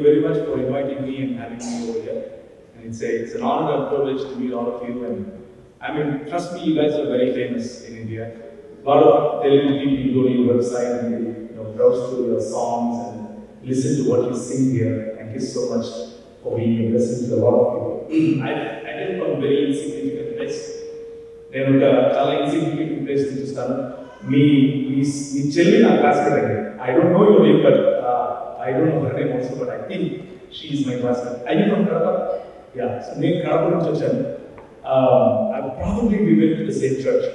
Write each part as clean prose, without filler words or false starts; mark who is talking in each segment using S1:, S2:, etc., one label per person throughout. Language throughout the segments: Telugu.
S1: very much for inviting me and having me over here. And it's an honor and privilege to meet all of you. And I mean, trust me, you guys are very famous in India. A lot of Telugu people go to your website and they, browse through your songs and listen to what you sing here. Thank you so much for being a blessing to a lot of people. I came from a very insignificant place. నేను ఒక చాలా ఇన్సిగ్నిఫికెంట్ ప్లేస్ నుంచి చూస్తాను. మీ చెల్లి నా క్లాస్మేట్ అండి. I don't know your name but I don't know her name also but I think she is my classmate. I you from Kadapa? Yeah, so నేను కడప నుంచి వచ్చాను. I probably we went to the same church.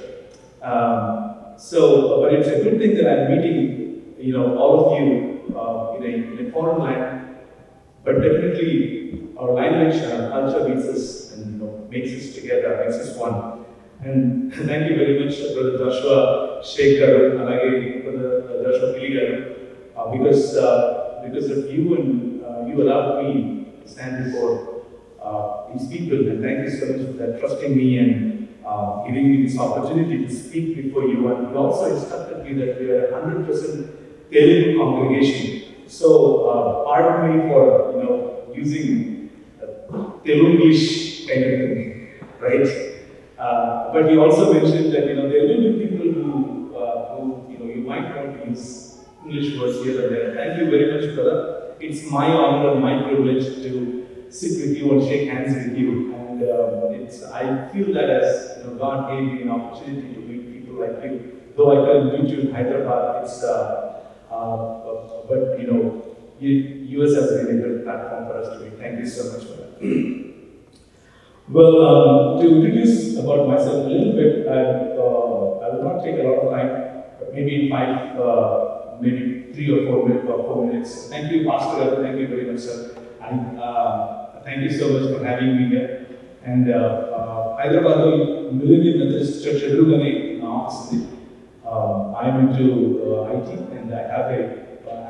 S1: So, but it's a good thing that I'm meeting, all of you in a foreign land. But definitely, our language and our culture makes us and makes us together, makes us one. And thank you very much, Brother Joshua Shekhar, Brother Joshua Piligar, because of you and you allowed me to stand before these people. And thank you so much for that, trusting me and giving me this opportunity to speak before you. And you also instructed me that we are 100% Telugu congregation. So pardon me for using Telugu-ish kind of thing, right? But you also mentioned that there will be people who you might want to use English words here and there. Thank you very much, brother. It's my honor and my privilege to sit with you and shake hands with you. And I feel that as God gave me an opportunity to meet people like you. Though I couldn't meet you in Hyderabad, but US has been a good platform for us to meet. Thank you so much for that. Well, to introduce about myself a little bit, I will not take a lot of time, but maybe 3 or 4 minutes. Thank you, Pastor. Thank you very much, sir. And thank you so much for having me here. And Hyderabad Millennium Methodist Church Edurugane office. I am into IT and I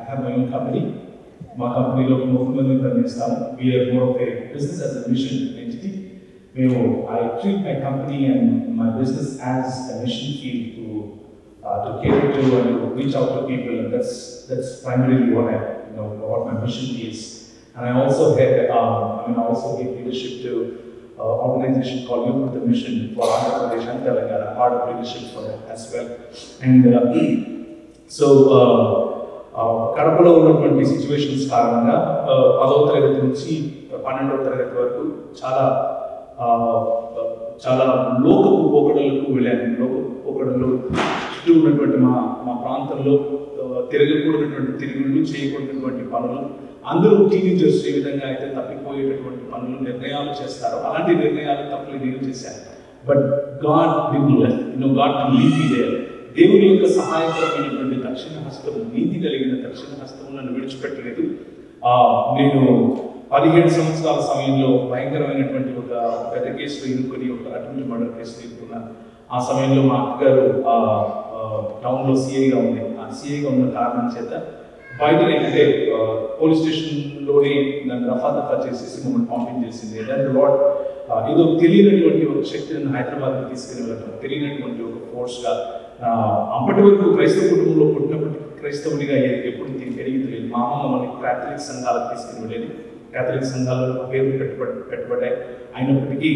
S1: have my own company. My company lo movement panichestam. We are more of a business as a mission entity. I treat my company and my business as a mission field to cater to and to reach out to people, and that's primarily what my mission is. And I also give leadership to an organization called Youth with a Mission for Andhra Pradesh and Telangana, part of leadership for that as well. And కడపలో ఉన్నటువంటి సిచ్యువేషన్స్ కారణంగా 10వ తరగతి నుంచి 12వ తరగతి వరకు చాలా లోకపు పోకడలకు వెళ్ళాను. లోకపు పోకడలు చుట్టూ ఉన్నటువంటి మా ప్రాంతంలో తిరగకూడనటువంటి తిరుగుళ్ళు, చేయకూడనటువంటి పనులు, అందరూ టీనేజర్స్ ఏ విధంగా అయితే తప్పిపోయేటటువంటి పనులు, నిర్ణయాలు చేస్తారో అలాంటి నిర్ణయాలు తప్పులు నేను చేశాను. But God did lead me there. దేవుని యొక్క సహాయకరమైనటువంటి దక్షిణ హస్తం, నీతి కలిగిన దక్షిణ హస్తం నన్ను విడిచిపెట్టలేదు. నేను 17 సంవత్సరాల సమయంలో భయంకరమైనటువంటి ఒక పెద్ద కేసులో ఇరుక్కొని ఒక అటెంప్ట్ మర్డర్ కేసులో ఇరుక్కున్నాను. ఆ సమయంలో మా అక్కగారు టౌన్లో సిఐగా ఉంది. ఆ సిఐగా ఉన్న కారణం చేత బయటనే అంటే పోలీస్ స్టేషన్లోనే నన్ను రఫా చేసేసి మమ్మల్ని పంపించేసింది. దాని లార్డ్ ఏదో తెలియనటువంటి ఒక శక్తిని హైదరాబాద్కి తీసుకుని వెళ్ళటం, తెలియనటువంటి ఒక ఫోర్స్గా. అప్పటి వరకు క్రైస్తవ కుటుంబంలో పుట్టినప్పటికీ క్రైస్తవునిగా ఎప్పుడు తెలియదు లేదు. మా అమ్మ మమ్మల్ని క్యాథలిక్ సంఘాలకు తీసుకుని వెళ్ళేది. క్యాథలిక్ సంఘాలలో పేర్లు పెట్టబడ్డాయి. అయినప్పటికీ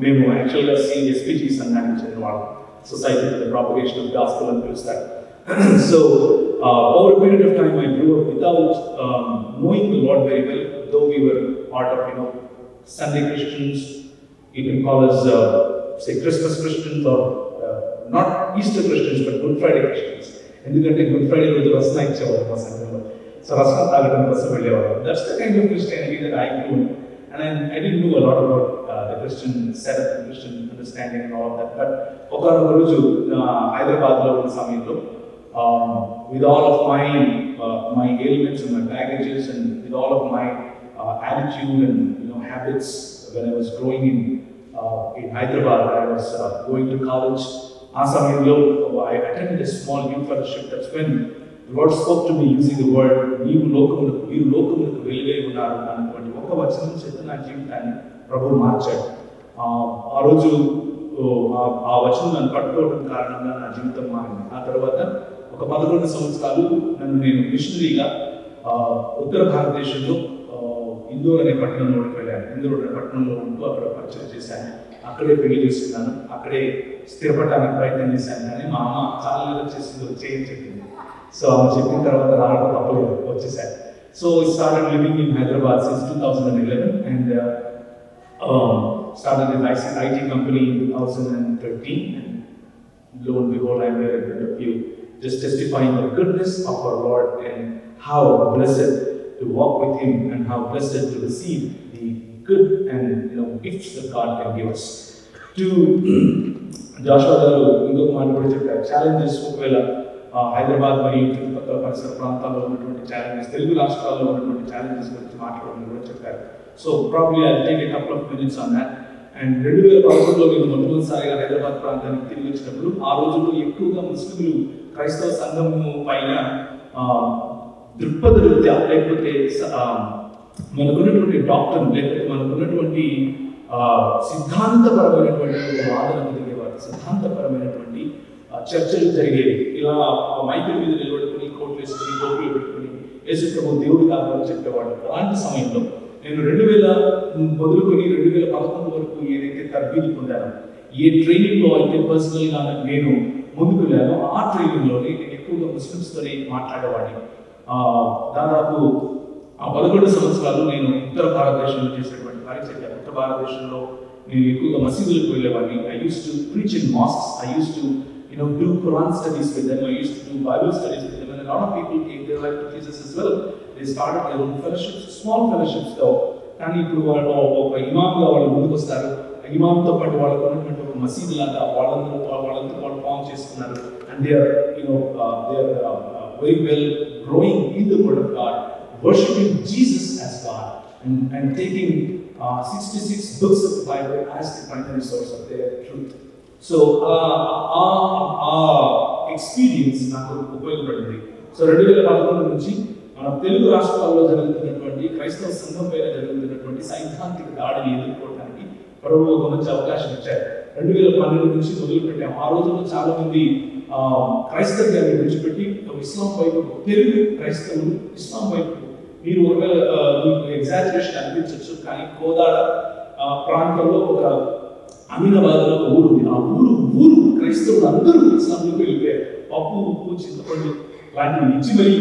S1: మేము యాక్చువల్గా ఎస్పీజీ సంఘానికి చెందిన వాళ్ళం, society for the propagation of gospel అని పిలుస్తారు. So over a period of time I grew up without knowing the Lord very well, though we were part of Sunday Christians. You can call us say Christmas Christians or not Easter Christians but Good Friday Christians. ఎందుకంటే గుడ్ ఫ్రైడే రోజు రసన ఇచ్చేవారు మా సంఘంలో. సో రసన తాగడం కోసం వెళ్ళేవారు. That's the kind of Christianity that I grew in. And I didn't know a lot about the Christian setup, the Christian understanding and all of that. But ఒకనొక రోజు హైదరాబాద్లో ఉన్న సమయంలో with all of my ailments and my baggages and with all of my attitude and habits when I was growing in Hyderabad, I was going to college. ఆ సమయంలో I attended a small youth fellowship. That's when the Lord spoke to me using the word మీరు లోకములకు వెలుగై ఉన్నారు అన్నటువంటి ఒక వచనం చేత నా జీవితాన్ని ప్రభు మార్చాడు. ఆ రోజు ఆ వచనం నన్ను పట్టుకోవడం కారణంగా నా జీవితం మారింది. ఆ తర్వాత ఒక 11 సంవత్సరాలు నేను మిషనరీగా ఉత్తర భారతదేశంలో ఇందోర్ అనే పట్టణంలోకి వెళ్ళాను. ఇందోర్ అనే పట్టణంలో ఉంటూ అక్కడ పరిచయం చేశాను. అక్కడే పెళ్లి చేసుకున్నాను. అక్కడే స్థిరపడడానికి ప్రయత్నం చేశాను. కానీ మా అమ్మ చాలా చేసింది చేయని చెప్పింది. సో ఆమె చెప్పిన తర్వాత రావడం తప్పలేదు, వచ్చేసాను. So I started living in Hyderabad since 2011 and started an IT company in 2013. And lo and behold, I'm here in front of you, just testifying the goodness of our Lord and how blessed to walk with Him and how blessed to receive the good and gifts that God can give us. To Joshua garu ఇంకొక మాట కూడా చెప్పారు. ఛాలెంజెస్ ఒకవేళ హైదరాబాద్ మరియు చుట్టుపక్కల పరిసర ప్రాంతాల్లో ఉన్నటువంటి ఛాలెంజెస్, తెలుగు రాష్ట్రాల్లో ఉన్నటువంటి ఛాలెంజెస్ గురించి మాట్లాడమని కూడా చెప్పారు. So probably I take a couple of minutes on that. And 2011లో నేను మొట్టమొదటిసారిగా హైదరాబాద్ ప్రాంతానికి తిరిగి వచ్చినప్పుడు ఆ రోజుల్లో ఎక్కువగా ముస్లింలు క్రైస్తవ సంఘము పైన దృక్పథ రీత్యా లేకపోతే మనకున్నటువంటి డాక్టర్ లేకపోతే మనకున్నటువంటి సిద్ధాంతపరమైనటువంటి వాదన కలిగేవారు. సిద్ధాంతపరమైనటువంటి చర్చలు జరిగేవి. ఇలా మైకుల మీద నిలబడుకుని కోట్లు వేసుకుని గోపులు పెట్టుకుని యేసు ప్రభు దేవుడు కాదని చెప్పేవాడు. అలాంటి సమయంలో నేను 2000 మొదలుకొని 2011 వరకు ఏదైతే తర్బీదు పొందానో, ఏ ట్రైనింగ్లో అయితే పర్సనల్గా నేను ముందుకు వెళ్ళానో ఆ ట్రైనింగ్లోనే నేను ఎక్కువగా ముస్లిమ్స్తోనే మాట్లాడేవాడిని. దాదాపు 11 సంవత్సరాలు నేను ఉత్తర భారతదేశంలో చేసినటువంటి పరిచర్య. ఉత్తర భారతదేశంలో నేను ఎక్కువగా మసీదులకు వెళ్ళేవాడిని. I used to preach in mosques. I used to do Quran studies with them. I used to do Bible studies with them. And a lot of people gave their life to Jesus as well. They started their own fellowships, small fellowships though. కానీ ఇప్పుడు వాళ్ళు ఒక ఇమామ్గా వాళ్ళు ముందుకు వస్తారు. ఇమామ్తో పాటు వాళ్ళకు ఉన్నటువంటి ఒక మసీదు లాగా వాళ్ళందరూ వాళ్ళు ఫామ్ చేసుకున్నారు. And they are very well growing in the word of God, worshiping Jesus as God and taking 66 books of the Bible as the primary source of their truth. So experience నాకు ఉపయోగపడింది. సో 2011 నుంచి మన తెలుగు రాష్ట్రాల్లో జరుగుతున్నటువంటి క్రైస్తవ సంఘం పైన జరుగుతున్నటువంటి సైద్ధాంతిక దాడిని ఎదుర్కోవడానికి ప్రభువు ఒక మంచి అవకాశం ఇచ్చారు. 2012 నుంచి మొదలు పెట్టాం. ఆ రోజుల్లో చాలా మంది క్రైస్తవ్యాన్ని విడిచిపెట్టి ఇస్లాం వైపు, తెలుగు క్రైస్తవులు ఇస్లాం వైపు, మీరు ఒకవేళ మీకు ఎగ్జాజరేషన్ అనిపించవచ్చు, కానీ కోదాడ ప్రాంతంలో ఒక అమీనాబాద్లో ఒక ఊరు ఉంది. ఆ ఊరు క్రైస్తవులు అందరూ ఇస్లాంలోకి వెళ్ళిపోయారు. పప్పు, ఉప్పు, చింతపండు లాంటివి ఇచ్చి మరీ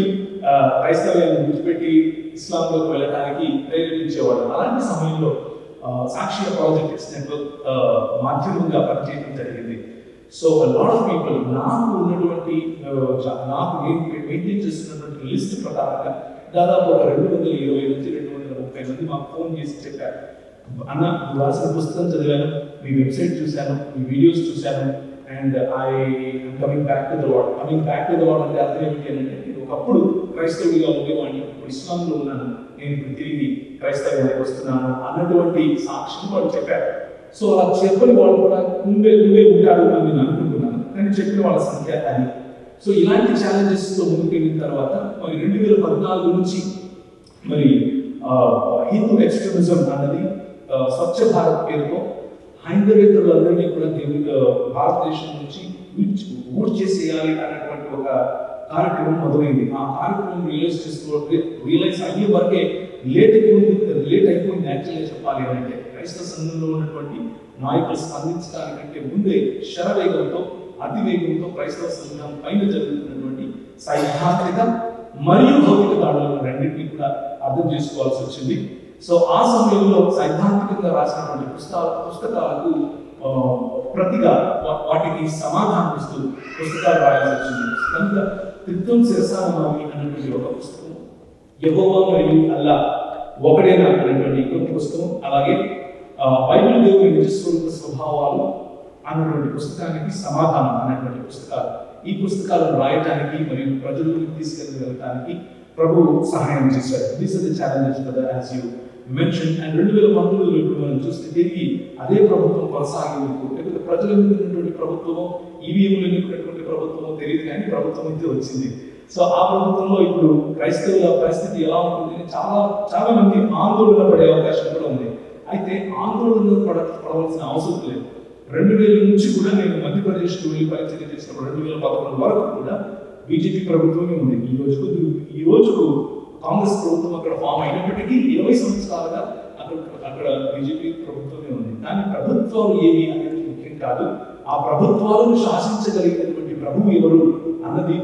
S1: క్రైస్తవ్యాన్ని విడిచిపెట్టి ఇస్లాంలోకి వెళ్ళడానికి ప్రేరేపించేవాడు. అలాంటి సమయంలో సాక్షి ప్రాజెక్ట్ నెట్వర్క్ మాధ్యమంగా పనిచేయడం జరిగింది. సో లాట్ ఆఫ్ పీపుల్ నాకు ఉన్నటువంటి నాకు మెయింటైన్ చేస్తున్నటువంటి లిస్ట్ ప్రకారంగా దాదాపు ఒక 220 నుంచి 230 మంది మాకు ఫోన్ చేసి చెప్పారు, అన్న నువ్వు రాసిన పుస్తకం చదివాను, మీ వెబ్సైట్ చూశాను, మీ వీడియోస్ చూశాను, and coming back to the lord. Coming back to the lord అంటే అర్థం ఏమిటి అంటే, నేను ఒకప్పుడు క్రైస్తవుడిగా ఉండేవాడిని, ఇప్పుడు ఇస్లాంలో ఉన్నాను, నేను ఇప్పుడు తిరిగి క్రైస్తవానికి వస్తున్నాను అన్నటువంటి సాక్ష్యం వాళ్ళు చెప్పారు. సో అలా చెప్పని వాళ్ళు కూడా ముందే ఉంటారు అని నేను అనుకుంటున్నాను, కానీ చెప్పిన వాళ్ళ సంఖ్య అది. సో ఇలాంటి ఛాలెంజెస్తో ముందుకు వెళ్ళిన తర్వాత మరి 2014 నుంచి మరి హిందూ ఎక్స్ట్రీమిజం అన్నది స్వచ్ఛ భారత్ పేరుతో హైందవేతరులందరినీ కూడా భారతదేశం నుంచి ఊడ్చేసేయాలి అన్నటువంటి ఒక కార్యక్రమం మొదలైంది. ఆ కార్యక్రమం రియలైజ్ అయ్యే వరకే లేట్ అయిపోయింది యాక్చువల్గా చెప్పాలి అంటే. క్రైస్తవ సంఘంలో ఉన్నటువంటి నాయకులు స్పందించడానికంటే ముందే శరవేగంతో అతివేగంతో క్రైస్తవ సంఘం పైన జరుగుతున్నటువంటి సైద్ధాంతిక మరియు భౌతిక దాడులను రెండింటినీ కూడా అర్థం చేసుకోవాల్సి వచ్చింది. సో ఆ సమయంలో సైద్ధాంతికంగా రాసినటువంటి పుస్తకాలకు ప్రతిగా వాటికి సమాధానం ఇస్తూ పుస్తకాలు రాయాల్సి వచ్చింది. కనుక త్రిత్వం శిరసానమామి అనేటువంటి ఒక పుస్తకం, యెహోవా మరియు అల్లా ఒకడేనా అనేటువంటి ఇంకొక పుస్తకం, అలాగే బైబిల్ దేవుని నిజస్వరూప స్వభావాలు అన్నటువంటి పుస్తకానికి సమాధానం అనేటువంటి పుస్తకాలు. ఈ పుస్తకాలను రాయటానికి మరియు ప్రజలకు తీసుకెళ్ళగలటానికి ప్రభు సహాయం చేశారు. దీస్ ఆర్ ది ఛాలెంజెస్ కదా యాజ్ యూ మెన్షన్. అండ్ 2019లో ఇప్పుడు మనం చూస్తే తిరిగి అదే ప్రభుత్వం కొనసాగేందుకు, లేకపోతే ప్రజలు ఎన్నుకున్నటువంటి ప్రభుత్వమో ఈవీఎంలు ఎన్నుకున్నటువంటి ప్రభుత్వమో తెలియదు, కానీ ప్రభుత్వం అయితే వచ్చింది. సో ఆ ప్రభుత్వంలో ఇప్పుడు క్రైస్తవుల పరిస్థితి ఎలా ఉంటుంది, చాలా మంది ఆందోళన పడే అవకాశం కూడా ఉంది. అయితే ఆందోళన పడవలసిన అవసరం లేదు. 2000 నుంచి కూడా నేను మధ్యప్రదేశ్కి వెళ్ళి పరిచయం చేసినప్పుడు 2011 వరకు కూడా బీజేపీ ప్రభుత్వమే ఉంది. ఈ రోజుకు కాంగ్రెస్ ప్రభుత్వం అక్కడ ఫామ్ అయినప్పటికీ 20 సంవత్సరాలుగా అక్కడ బీజేపీ ప్రభుత్వమే ఉంది. కానీ ప్రభుత్వాలు ఏవి అనేది ముఖ్యం కాదు, ఆ ప్రభుత్వాలను శాసించగలిగినటువంటి ప్రభువు ఎవరు అన్నది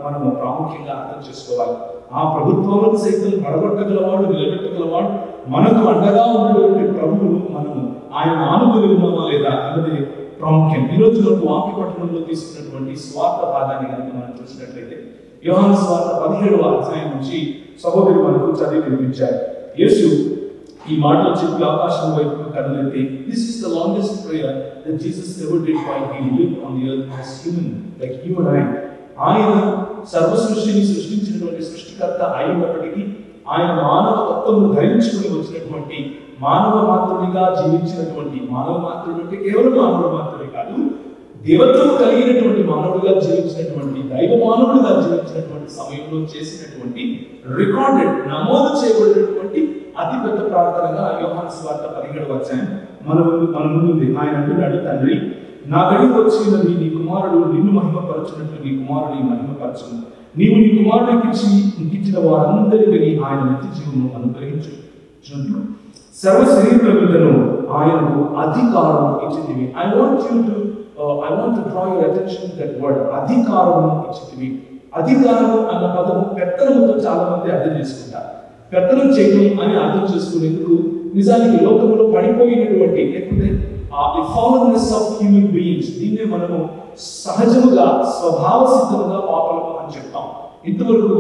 S1: మనము ప్రాముఖ్యంగా అర్థం చేసుకోవాలి. ఆ ప్రభుత్వాలను సైతం పడగొట్టగలవాడు, నిలబెట్టగలవాడు, మనకు అండగా ఉన్నటువంటి ప్రభువును మనము ఆయన ఆనుకుని ఉన్నామా లేదా అన్నది ప్రాముఖ్యం. ఈ రోజు మనకు వాక్య పట్టణంలో తీసుకున్నటువంటి స్వార్థ భాగాన్ని కనుక మనం చూసినట్లయితే యోహాను స్వార్థ 17వ అధ్యాయం నుంచి సహోదరి మనకు చదివి వినిపించారు. యేసు ఈ మాటలు చెప్పి ఆకాశం వైపు కన్నులెత్తి, this is the longest prayer that Jesus ever did while he lived on the earth as human like you and I. ఆయన సర్వ సృష్టిని సృష్టించినటువంటి సృష్టికర్త అయినప్పటికీ ఆయన మానవ తత్వము ధరించుకుని వచ్చినటువంటి మానవ మాత్రుడిగా జీవించినటువంటి, మానవ మాత్రుడు అంటే కేవలం మానవ మాత్రుడే కాదు, దేవత్వం కలిగినటువంటి మానవుడిగా జీవించినటువంటి, దైవ మానవుడిగా జీవించినటువంటి సమయంలో చేసినటువంటి రికార్డెడ్, నమోదు చేయబడినటువంటి అతిపెద్ద ప్రార్థనగా యోహాను సువార్త 17వ అధ్యాయం మన ముందుంది. ఆయన అంటున్నాడు, తండ్రి నా గడికి వచ్చినది నీ కుమారుడు నిన్ను మహిమపరచున్నట్లు నీ కుమారుని మహిమపరచును. నీవు నీ కుమారుడికి ఇచ్చిన వారందరికీ ఆయన నిత్య జీవము అనుగ్రహించున్నట్లు సర్వ శరీరులను ఆయనకు అధికారం ఇచ్చితివి. I want to draw your attention to that word, అధికారము ఇచ్చితివి. అధికారము అన్న పదము పెత్తనముతో చాలా మంది అర్థం చేసుకుంటారు. పెత్తనం చేయడం అని అర్థం చేసుకునేందుకు నిజానికి లోకంలో పడిపోయినటువంటి లేకపోతే ఫాలన్నెస్ ఆఫ్ హ్యూమన్ బీయింగ్స్, దీన్నే మనము సహజముగా స్వభావ సిద్ధంగా పాపలము అని చెప్తాం. ఇంతవరకు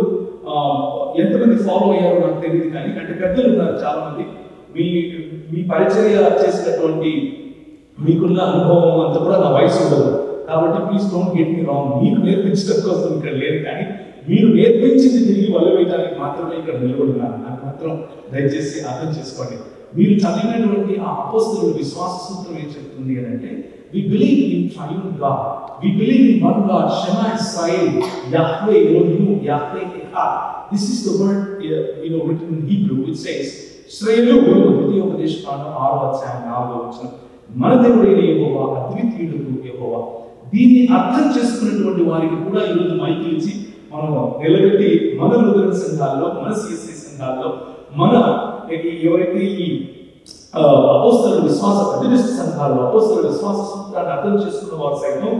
S1: ఎంతమంది ఫాలో అయ్యారో నాకు తెలియదు, కానీ అంటే పెద్దలు ఉన్నారు చాలా మంది. మీ పరిచర్య చేసినటువంటి మీకున్న అనుభవం అంతా కూడా నా వయసు ఉండదు, కాబట్టి please don't get me wrong. మీకు నేర్పించడం కోసం ఇక్కడ లేదు, కానీ మీరు నేర్పించింది తిరిగి వల్లవేయడానికి మాత్రమే ఇక్కడ నిలబడున్నాను. నాకు మాత్రం దయచేసి అర్థం చేసుకోండి. మీరు చదివినటువంటి ఆ అపోస్తలుల విశ్వాస సూత్రం ఏం చెప్తుంది అని అంటే, we believe in triune God, we believe in one God, Shema Israel, Yahweh Elohim, Yahweh Echad. This is the word written in Hebrew. It says ఇశ్రాయేలు ద్వితీయోపదేశకాండం 6వ అధ్యాయం 4వ వచనం, మన దేవుడైన యెహోవా అద్వితీయుడు యెహోవా. దీన్ని అర్థం చేసుకున్నటువంటి వారికి కూడా ఈరోజు మైకి ఇచ్చి మనం నిలబెట్టి మన నూతన సంఘాల్లో, మన సిఎస్ఐ సంఘాల్లో, మన ఎవరైతే ఈ అపోస్తలుల విశ్వాస ప్రతిష్ఠ సంఘాల్లో అపోస్తలుల విశ్వాస సూత్రాన్ని అర్థం చేసుకున్న వారు సైతం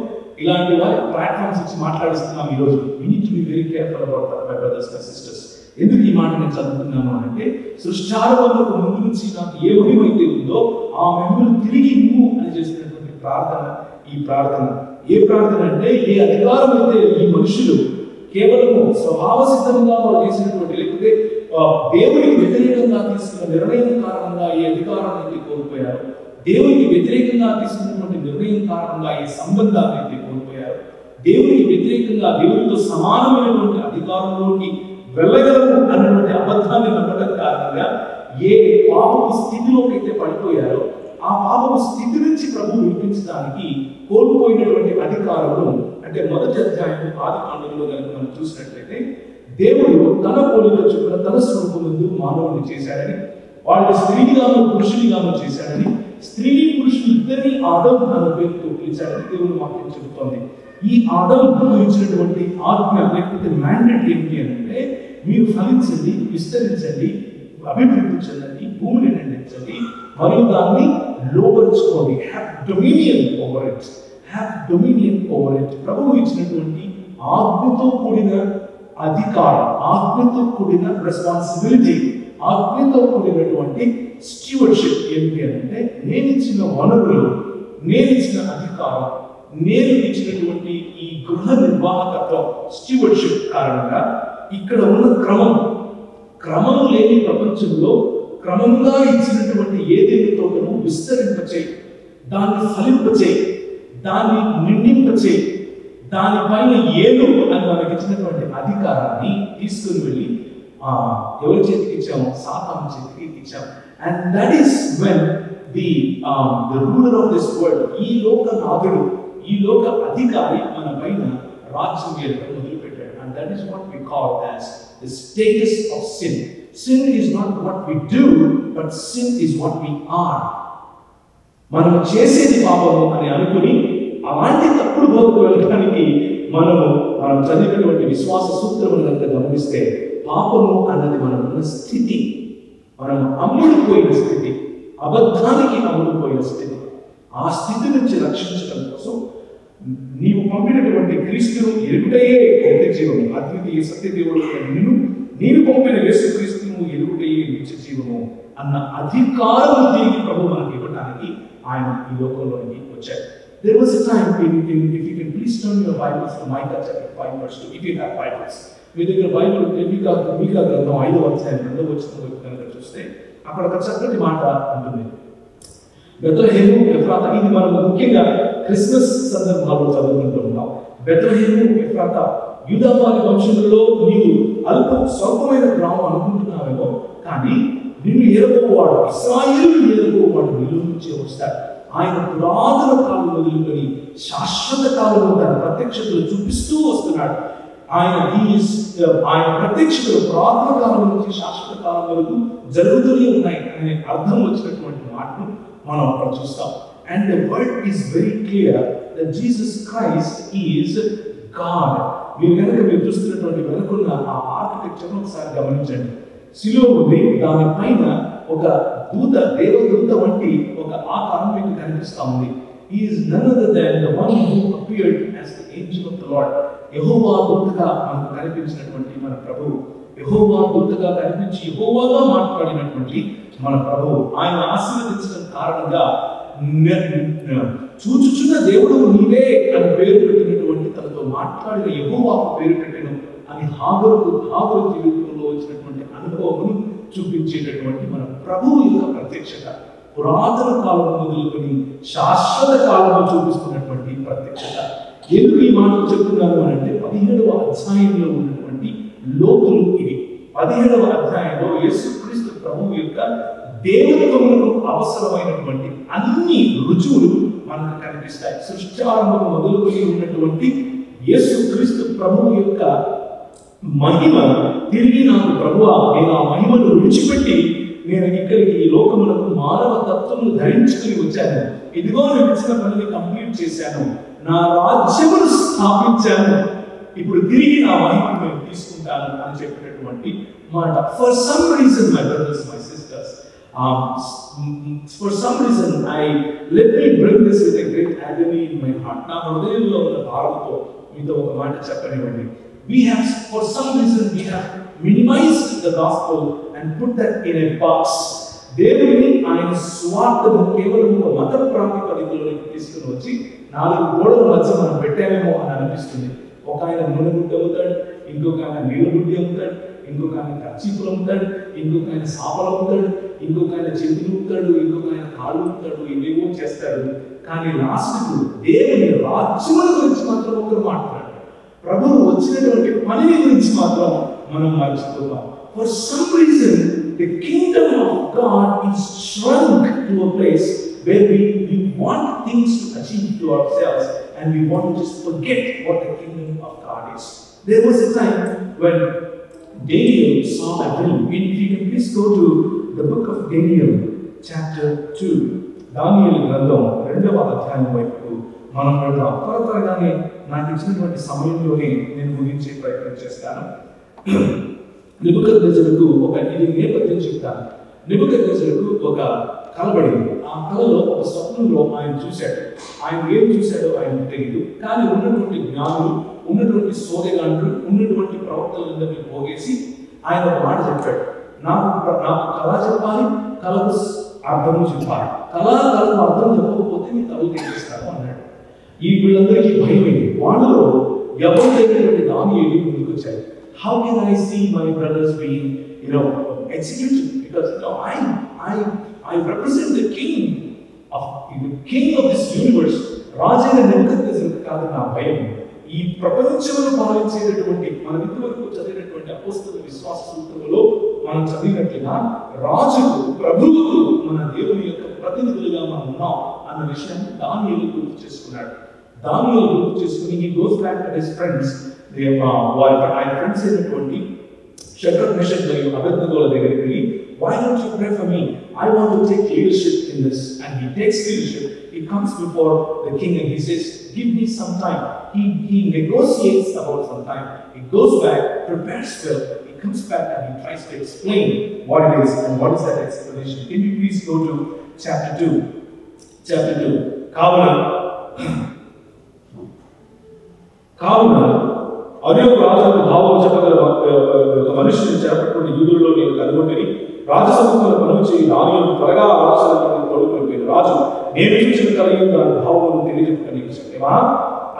S1: ఇలాంటి వారి ప్లాట్ఫామ్స్ ఇచ్చి మాట్లాడిస్తున్నాం ఈరోజు. We need to be very careful about that, my brothers and sisters. ఎందుకు ఈ మాట నేను చదువుతున్నాను అంటే, సృష్టారంభంలో ముందు నుంచి నాకు ఏ మహిమైతే ఉందో ఆ మహిమను తిరిగి ఇవ్వు అని చేసినటువంటి ప్రార్థన ఈ ప్రార్థన. ఏ ప్రార్థన అంటే, ఏ అధికారం అయితే ఈ మనుషులు కేవలము స్వభావ సిద్ధంగా వారు చేసినటువంటి లేకపోతే దేవునికి వ్యతిరేకంగా తీసుకున్న నిర్ణయం కారణంగా ఏ అధికారాన్ని అయితే కోల్పోయారు, దేవునికి వ్యతిరేకంగా తీసుకున్నటువంటి నిర్ణయం కారణంగా ఏ సంబంధాన్ని అయితే కోల్పోయారు, దేవునికి వ్యతిరేకంగా దేవునితో సమానమైనటువంటి అధికారంలోకి వెళ్ళగలము అన్నటువంటి అబద్ధాన్ని నమ్మడం కారణంగా ఏ పాపపు స్థితిలోకి అయితే పడిపోయారో ఆ పాపపు స్థితి నుంచి ప్రభువు విడిపించడానికి కోల్పోయినటువంటి అధికారము. అంటే మొదటి అధ్యాయం ఆదికాండంలో కనుక మనం చూసినట్లయితే, దేవుడు తన పోలిక చొప్పున తన స్వరూపమందు మానవుని చేశాడని, వాడిని స్త్రీగాను పురుషునిగాను చేశాడని, స్త్రీని పురుషులు ఇద్దరిని ఆదం అన్న పేరుతో పిలిచాడని దేవుడు వాక్యం చెబుతోంది. ఈ ఆదం ఇచ్చినటువంటి ఆజ్ఞ లేకపోతే మ్యాండేట్ ఏంటి అంటే, మీరు ఫలించండి, విస్తరించండి, అభివృద్ధి చెందండి, భూమిని నిండించండి మరియు దాన్ని లోపరుచుకోండి. Have dominion over it, have dominion over it. ప్రభువు ఇచ్చినటువంటి ఆజ్ఞతో కూడిన అధికారం, ఆజ్ఞతో కూడిన రెస్పాన్సిబిలిటీ, ఆజ్ఞతో కూడినటువంటి స్టీవర్డ్షిప్ ఏంటి అంటే, నేను ఇచ్చిన వనరులు, నేను ఇచ్చిన అధికారం, నేను ఇచ్చినటువంటి ఈ గృహ నిర్వాహకత్వం స్టీవర్డ్షిప్ కారణంగా ఇక్కడ ఉన్న క్రమం లేని ప్రపంచంలో క్రమంగా ఇచ్చినటువంటి ఏదేని తోటను విస్తరింపచేయి, దాన్ని ఫలింపచేయి, దాన్ని నిండింపచేయి, దానిపైన ఏలు అని మనకి ఇచ్చినటువంటి అధికారాన్ని తీసుకుని వెళ్ళి ఎవరి చేతికి ఇచ్చాము? సాతాను చేతికి ఇచ్చాము. And that is when the ruler of this world, ఈ లోక నాథుడు, ఈ లోక అధికారి మన పైన రాజ్యం ఏలడం మొదలుపెట్టాడు. And that is what we call as the status of sin. Sin is not what we do, but sin is what we are. మనం చేసేది పాపము అని అనుకుని అలాంటి తప్పుడు బోధకు వెళ్ళడానికి మనం చదివినటువంటి విశ్వాస సూత్రములను కనుక గమనిస్తే పాపము అన్నది మనకున్న స్థితి, మనం అమ్ముడుపోయిన స్థితి, అబద్ధానికి అమ్ముడుపోయిన స్థితి. ఆ స్థితి నుంచి రక్షించడం కోసం నీవు పంపినటువంటి క్రీస్తును ఎరుగుటయే నిత్య జీవము, అద్వితీయ సత్యదేవుడు నీవు పంపిన యేసు క్రీస్తును ఎరుగుటయే నిత్య జీవము అన్న అధికారం తిరిగి ప్రభు మనకి ఇవ్వడానికి ఆయన ఈ లోకంలోకి వచ్చారు. There was a time if you can please turn your Bibles to Micah chapter 5 verse 2, if you have Bibles. మీ దగ్గర బైబిల్ మీకా గ్రంథం 5వ అధ్యాయం 2వ వచనం కనుక చూస్తే అక్కడ ఒక చక్కటి మాట ఉంటుంది. బెత్లెహేము ఎఫ్రాతా, ఇది మనం ముఖ్యంగా క్రిస్మస్ సందర్భాల్లో చదువుకుంటూ ఉన్నాం. బెత్లెహేము ఎఫ్రాతా, యూదా వారి వంశంలో నీవు స్వల్పమైన గ్రామం అనుకుంటున్నావేమో, కానీ నిన్ను ఏలుకోవాడు, ఇశ్రాయేలు ఏలుకోవాడు నీలో నుంచి వస్తాడు. ఆయన పురాతన కాలం మొదలుకొని శాశ్వత కాలంలో తన ప్రత్యక్షతలు చూపిస్తూ వస్తున్నాడు. ఆయన ప్రత్యక్షతలు పురాతన కాలం నుంచి శాశ్వత కాలం వరకు జరుగుతూనే ఉన్నాయి అనే అర్థం వచ్చినటువంటి మాటను మనం అక్కడ చూస్తాం. And the word is very clear that Jesus Christ is God. మీరు చూస్తున్నటువంటి వెనుకున్న ఆ ఆర్కిటెక్చర్ ఒకసారి గమనించండి. శిలువ ఉంది, దానిపైన ఒక దేవదూత వంటి ఒక ఆకారం మీకు కనిపిస్తా ఉంది. He is none other than the one who appeared as the angel of the Lord. యెహోవా దూతగా మనకు కనిపించినటువంటి మన ప్రభువు, యెహోవా దూతగా కనిపించి యెహోవాగా మాట్లాడినటువంటి మన ప్రభువు, ఆయన ఆశీర్వదించడం కారణంగా చూచుచున్న దేవుడు నీవే అని పేరు పెట్టినటువంటి తనతో మాట్లాడిన యెహోవాకు పేరు పెట్టెను అని హాగరు జీవితంలో వచ్చినటువంటి అనుభవం చూపించేటటువంటి మన ప్రభువు యొక్క ప్రత్యక్షత, పురాతన కాలం మొదలుకొని శాశ్వత కాలంలో చూపిస్తున్నటువంటి ప్రత్యక్షత. ఎందుకు ఈ మాటలు చెప్తున్నాను అంటే 17వ అధ్యాయంలో ఉన్నటువంటి లోతులు ఇవి. 17వ అధ్యాయంలో యేసుక్రీస్తు ప్రభువు యొక్క దేవత్వములకు అవసరమైనటువంటి అన్ని రుజువులు మనకు కనిపిస్తాయి. సృష్టారంభం మొదలుకొని ఉన్నటువంటి యేసుక్రీస్తు ప్రభువు యొక్క మహిమ తిరిగి నాకు ప్రభువా, నేను ఆ మహిమను విడిచిపెట్టి నేను ఇక్కడికి ఈ లోకములకు మానవ తత్వమును ధరించుకుని వచ్చాను. ఇదిగో నేను ఇచ్చిన పనిని కంప్లీట్ చేశాను, నా రాజ్యమును స్థాపించాను, ఇప్పుడు తిరిగి నా మహిమను నేను తీసుకుంటాను అని చెప్పినటువంటి మాట. For some reason my brothers, my sisters, for some reason let me bring this with a great agony in my heart. నా హృదయంలో ఉన్న భారంతో మీతో ఒక మాట చెప్పనివ్వండి. For some reason we have minimized the gospel and put that in a box. దేవుని ఆయన స్వార్థము కేవలం ఒక మత ప్రాతిపదికలోకి తీసుకుని వచ్చి 4 గోడల మధ్య మనం పెట్టామేమో అని అనిపిస్తుంది. ఒక ఆయన నూనె గుడ్డి అమ్ముతాడు, ఇంకొక ఆయన నీళ్ళ గుడ్డి అమ్ముతాడు, ఇంకొక ఆయన కర్చీపులు అమ్ముతాడు, ఇంకొక ఆయన సాపలు అమ్ముతాడు, ఇంకొక ఆయన చేతులు ఊపుతాడు, ఇంకొక ఆయన కాళ్ళు ఊపుతాడు, ఇవేవో చేస్తాడు. కానీ లాస్ట్కు దేవుని రాజ్యముల గురించి మాత్రం ఒకరు మాట్లాడారు. ప్రభువు వచ్చినటువంటి పనిని గురించి మాత్రం మనం మర్చిపోతాం. For some reason, the kingdom of God is shrunk to a place where we want things to achieve to ourselves and we want to just forget what the kingdom of God is. There was a time when Daniel saw a dream. If you can please go to the book of Daniel, chapter 2. దానియేలు గ్రంథం 2వ అధ్యాయం వైపు మనం వెళ్దాం. త్వరగానే నాకు ఇచ్చినటువంటి సమయంలోనే నేను ముగించే ప్రయత్నం చేస్తాను. నెబుకద్నెజరుకు ఇది నేపథ్యం చెప్తాను. నెబుకద్నెజరుకు ఒక కలబడింది. ఆ కలలో ఒక స్వప్నంలో ఆయన చూశాడు. ఆయన ఏం చూశాడో ఆయనకు తెలియదు. కానీ ఉన్నటువంటి జ్ఞానులు, ఉన్నటువంటి సోదగాండ్రు, ఉన్నటువంటి ప్రవక్తలందరినీ పోగేసి ఆయన ఒక మాట చెప్పాడు. నాకు కళ చెప్పాలి, కళకు అర్థము చెప్పాలి. కళకు అర్థం చెప్పకపోతే మీ తల తెచ్చేస్తాను అన్నాడు. ఈ వీళ్ళందరికీ భయమైంది. వాళ్ళలో ఎవరు లేనటువంటి దానియేలు ముందుకు వచ్చాడు. How can I see my brothers being, executed? Because I represent the king of this universe. రాజైన నెబుకద్నెజరుకు కాదు నా భయం, ఈ ప్రపంచంలో పాలించేటటువంటి మనం ఇంతవరకు చదివినటువంటి అపోస్తల విశ్వాస సూత్రములో మనం చదివినట్లుగా రాజుకు, ప్రభువుకు, మన దేవుని యొక్క ప్రతినిధులుగా మనం ఉన్నాం అన్న విషయం దానియేలు గుర్తు చేసుకున్నాడు. దానియేలు గుర్తు చేసుకుని he goes back to his friends. ఆయన ఫ్రెండ్స్ అయినటువంటి షడ్రక్, మెషక్ మరియు అబేద్నెగోల దగ్గరికి వెళ్ళి, why don't you pray for me? I want to take leadership in this. And he takes leadership. He comes before the king and he says, give me some time. He negotiates about some time. He goes back, prepares well. He comes back and he tries to explain what it is and what is that explanation. Can you please go to chapter 2? Chapter 2. కావున అర్యోకు రాజుకు భావం చెప్పగల ఒక మనుషుని చేపట్టుకుని యూదులలో నేను కనుగొని రాజసముఖంలో పనులు చేయి దానిలో త్వరగా రాజులను తోడుకొని రాజు నేను చూసిన కలిగి దాని భావమును తెలియజెప్పడానికి శక్యమా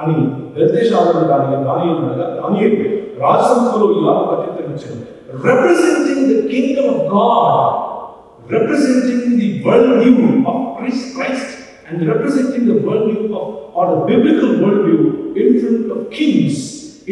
S1: అని బెల్తెషాజరు దానియేలు రాజసముఖంలో ఇలా ప్రత్యుత్తరించాడు. Representing the kingdom of God, representing the worldview of Christ and representing the worldview of, or the biblical worldview in front of kings,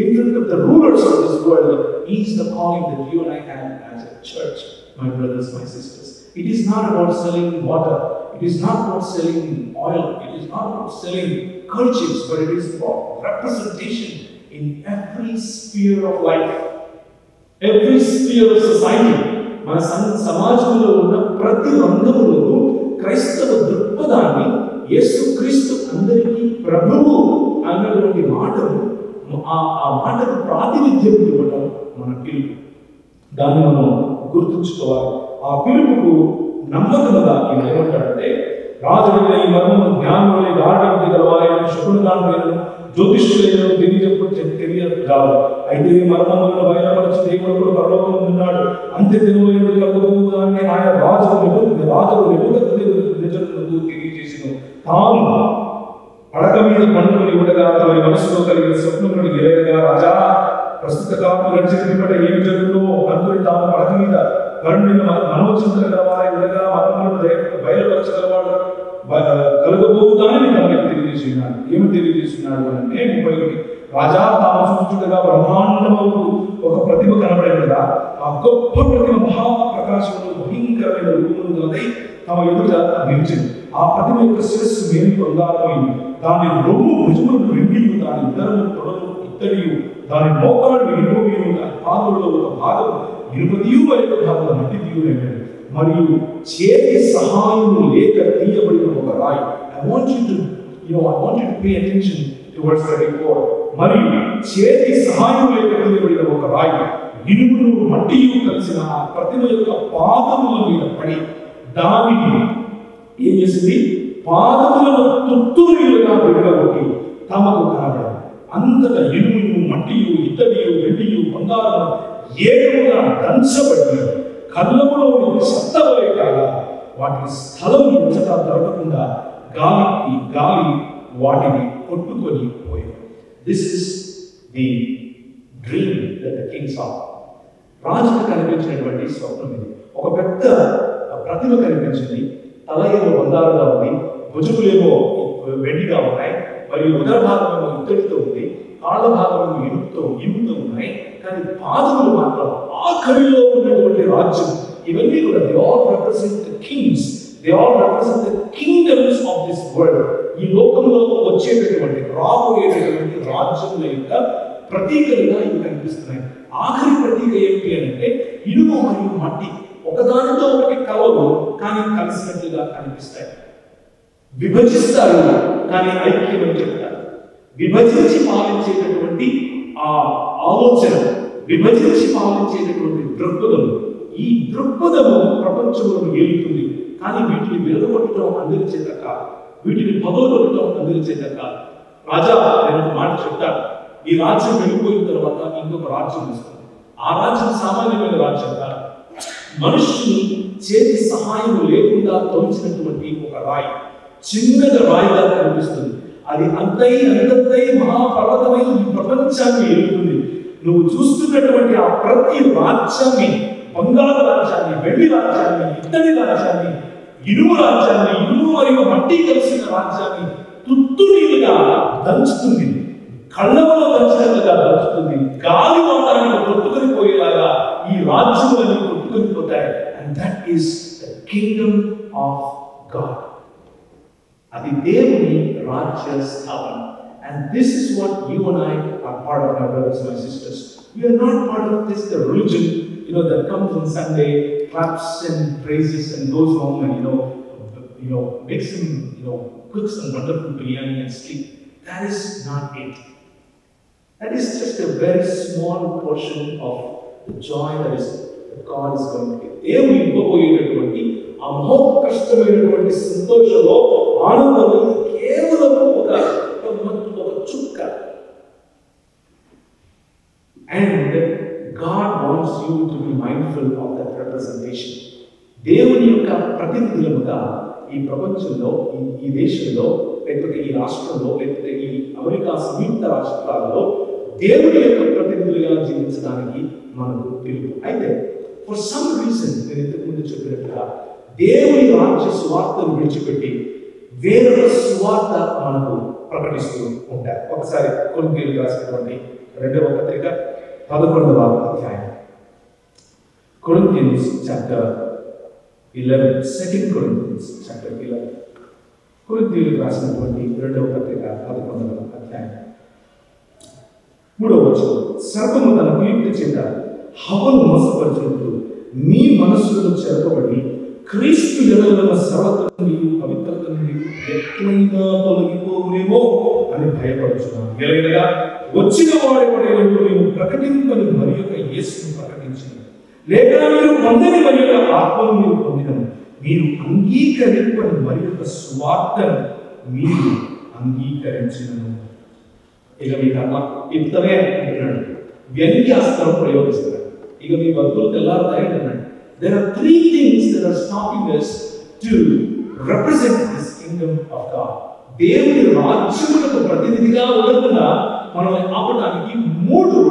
S1: in front of the rulers of this world, is the calling that you and I have as a church, my brothers, my sisters. It is not about selling water, it is not about selling oil, it is not about selling kerchiefs, but it is about representation in every sphere of life, every sphere of society. మన సమాజంలో ఉన్న ప్రతి రంగంలోనూ క్రైస్తవ దృక్పథాన్ని యేసుక్రీస్తు అందరికీ ప్రభువు అన్నటువంటి మాటను ఆ మాటకు ప్రాతినిధ్యం ఇవ్వడం మన పిలుపు. దాన్ని మనం గుర్తుంచుకోవాలి. ఆ పిలుపుకు నమ్మకంగా ఈయన ఏమంటాడంటే, రాజులైన ఈ మర్మము జ్ఞానులైన గాఢంతి గలవారైన శకునులైన జ్యోతిష్యులైన తెలియజాలు. అయితే ఈ మర్మములను బయలుపరచి దేవుడు పరలోకం ఉన్నాడు, అంత్య దినములందు కలుగబోవుదాన్ని ఆయన రాజులు నిజములకు తెలియజేసిన తాను పడక మీద పండుకొని ఉండగా తమ మనసులో కలిగిన స్వప్నములను ఎరగగా, రాజా ప్రస్తుత కాలం గడిచిన పిమ్మట ఏమి జరుగుతుందో అనుకుని తాము పడక మీద కరుణిన మనోచింతన గలవారై ఉండగా మర్మములను బయలుపరచగలవాడు కలుగబోవుదాన్ని తమకు తెలియజేసినాడు. ఏమి తెలియజేస్తున్నాడు అంటే 31, రాజా తాము చూస్తుండగా బ్రహ్మాండముకు ఒక ప్రతిభ కనబడినగా ఆ గొప్ప ప్రతిభ మహాప్రకాశంలో భయంకరమైన రూపమును గలదై తమ ఎదుట నిలిచింది. ఆ ప్రతిభ యొక్క శిరస్సు మేలు బంగారమైంది, దాని రొమ్ము భుజములను వెండియు, దాని ఉదరము తొడలు ఇత్తడియు, దాని మోకాళ్ళు ఇనుపయు, దాని పాదములలో ఒక భాగం ఇనుపదియు మరొక భాగం మట్టిదియునైనది, మరియు చేతి సహాయము లేక తీయబడిన ఒక రాయి. I want you to pay attention towards 34. మరియు చేతి సహాయం లేక తీయబడిన ఒక రాయి ఇనుమును మట్టియు కలిసిన ఆ ప్రతిమ యొక్క పాదముల మీద పడి దానిని ఏం చేసింది? పాదములను తుత్తులుగా విడగొట్టి తమకు కనబడింది. అంతటా ఇనుమును మట్టియు ఇత్తడియు వెండియు బంగారం ఏకముగా దంచబడి కళ్ళములోని సత్తవలే కాగా వాటి స్థలం ఎంచగా దొరకకుండా గాలి వాటిని కొట్టుకొని పోయింది. This is the dream that the king saw. రాజుకు కనిపించినటువంటి స్వప్నం ఇది. ఒక పెద్ద ప్రతిమ కనిపించింది. తల ఏమో బంగారంగా ఉంది, భుజములేమో వెండిగా ఉన్నాయి, మరియు ఉదర భాగమేమో ఇత్తడితో ఉంది, కాళ్ళ భాగమేమో ఇనుముతో ఉన్నాయి. కానీ పాదములు మాత్రం ఆఖరిలో ఉన్నటువంటి రాజ్యం. ఇవన్నీ కూడా they all represent the Kings, they all represent the kingdoms of this world. ఈ లోకంలో వచ్చేటటువంటి రాబోయేటటువంటి రాజ్యముల యొక్క ప్రతీకలుగా ఇవి కనిపిస్తున్నాయి. ఆఖరి ప్రతీక ఏమిటి అంటే ఇనుము మరియు మట్టి ఒకదానితో ఒకటి కలవు, కానీ కలిసినట్లుగా కనిపిస్తాయి. విభజిస్తారు కానీ ఐక్యమని చెప్తారు. విభజించి పాలించేటటువంటి ఆ ఆలోచన, విభజించి పాలించేటటువంటి దృక్పథం, ఈ దృక్పథము ప్రపంచంలో ఏలుతుంది. కానీ వీటిని విరగొట్టడం అందరి చేత కాదు, వీటిని పగలగొట్టడం అందరి చేత కాదు. రాజా, నేను ఒక మాట చెప్తాను, ఈ రాజ్యం వెళ్ళిపోయిన తర్వాత ఇంకొక రాజ్యం వస్తుంది. ఆ రాజ్యం సామాన్యమైన రాజ్యం కాదు. మనుషుని చేతి సహాయం లేకుండా తోల్చినటువంటి ఒక రాయి, చిన్నగా రాయిగా కనిపిస్తుంది. అది అంతై మహాపర్వతమై ఈ ప్రపంచాన్ని ఏలుతుంది. నువ్వు చూస్తున్నటువంటి ఆ ప్రతి రాజ్యాన్ని, బంగారు రాజ్యాన్ని, వెండి రాజ్యాన్ని, ఇత్తడి రాజ్యాన్ని, ఇనుము రాజ్యాన్ని, ఇనుము మరియు మట్టి కలిసిన రాజ్యాన్ని తుత్తునీలుగా దంచుతుంది, కళ్ళములో దంచినట్లుగా దంచుతుంది. గాలి వాటానికి కొట్టుకొని పోయేలాగా ఈ రాజ్యములన్నీ కొట్టుకొని పోతాయి. And that is the Kingdom of God. అది దేవుని రాజ్య స్థాపన. And this is what you and I are part of, my brothers and my sisters. We are not part of this, the religion, that comes on Sunday, claps and praises and goes home and, makes some, cooks some wonderful biryani and sleep. That is not it. That is just a very small portion of the joy that God is going to give. దేవుడు ఇవ్వబోయేటటువంటి ఆ మహోత్కృష్టమైనటువంటి సంతోషంలో ఆనందంలో కేవలం ఒక చుక్క. And God wants you to be mindful of that representation. దేవుని యొక్క ప్రతినిధులుగా ఈ ప్రపంచంలో, ఈ దేశంలో, లేకపోతే ఈ రాష్ట్రంలో, లేకపోతే ఈ అమెరికా సంయుక్త రాష్ట్రాలలో దేవుని యొక్క ప్రతినిధులుగా జీవించడానికి మనకు పిలుపు. అయితే ఫర్ సమ్ రీజన్ నేను ఇంతకుముందు చెప్పినట్టుగా దేవుని రాజ్య సువార్తను విడిచిపెట్టి వేరొక సువార్త మనకు ప్రకటిస్తూ ఉంటారు. ఒకసారి కొరింథీయులకు రాసినటువంటి 2వ పత్రిక 11వ అధ్యాయం, Corinthians chapter 11, 2 Corinthians chapter 11, కొరింథీయులకు రాసినటువంటి 2వ పత్రిక 11వ అధ్యాయం 3వ వచనం. సర్పము తన కుయుక్తి చేత హవ్వను మోసపరిచినట్లు మీ మనస్సులను చెరపబడి క్రీస్తు యందు సర్వత్రను నీవు పవిత్రతను నీవు ఎట్లయినా తొలగిపోవునేమో అని భయపడుచున్నాను. ఎలాగనగా వచ్చిన వాడెవడెవడో నీవు ప్రకటింపని మరి యొక్క యేసును ప్రకటించిన, లేక మీరు పొందని మరి యొక్క ఆత్మను మీరు పొందినను, మీరు అంగీకరింపని మరి యొక్క సువార్తను మీరు అంగీకరించినను. ఇక మీ కర్మ ఇంతనే అంటున్నాడు, వ్యంగ్యాస్త్రం ప్రయోగిస్తున్నాడు. ఇక మీ బతుకులు తెల్లారుతాయి అంటున్నాడు. There are 3 things that are stopping us to represent this kingdom of God. దేవుని రాజ్యములకు ప్రతినిధిగా ఉండకుండా మనల్ని ఆపడానికి 3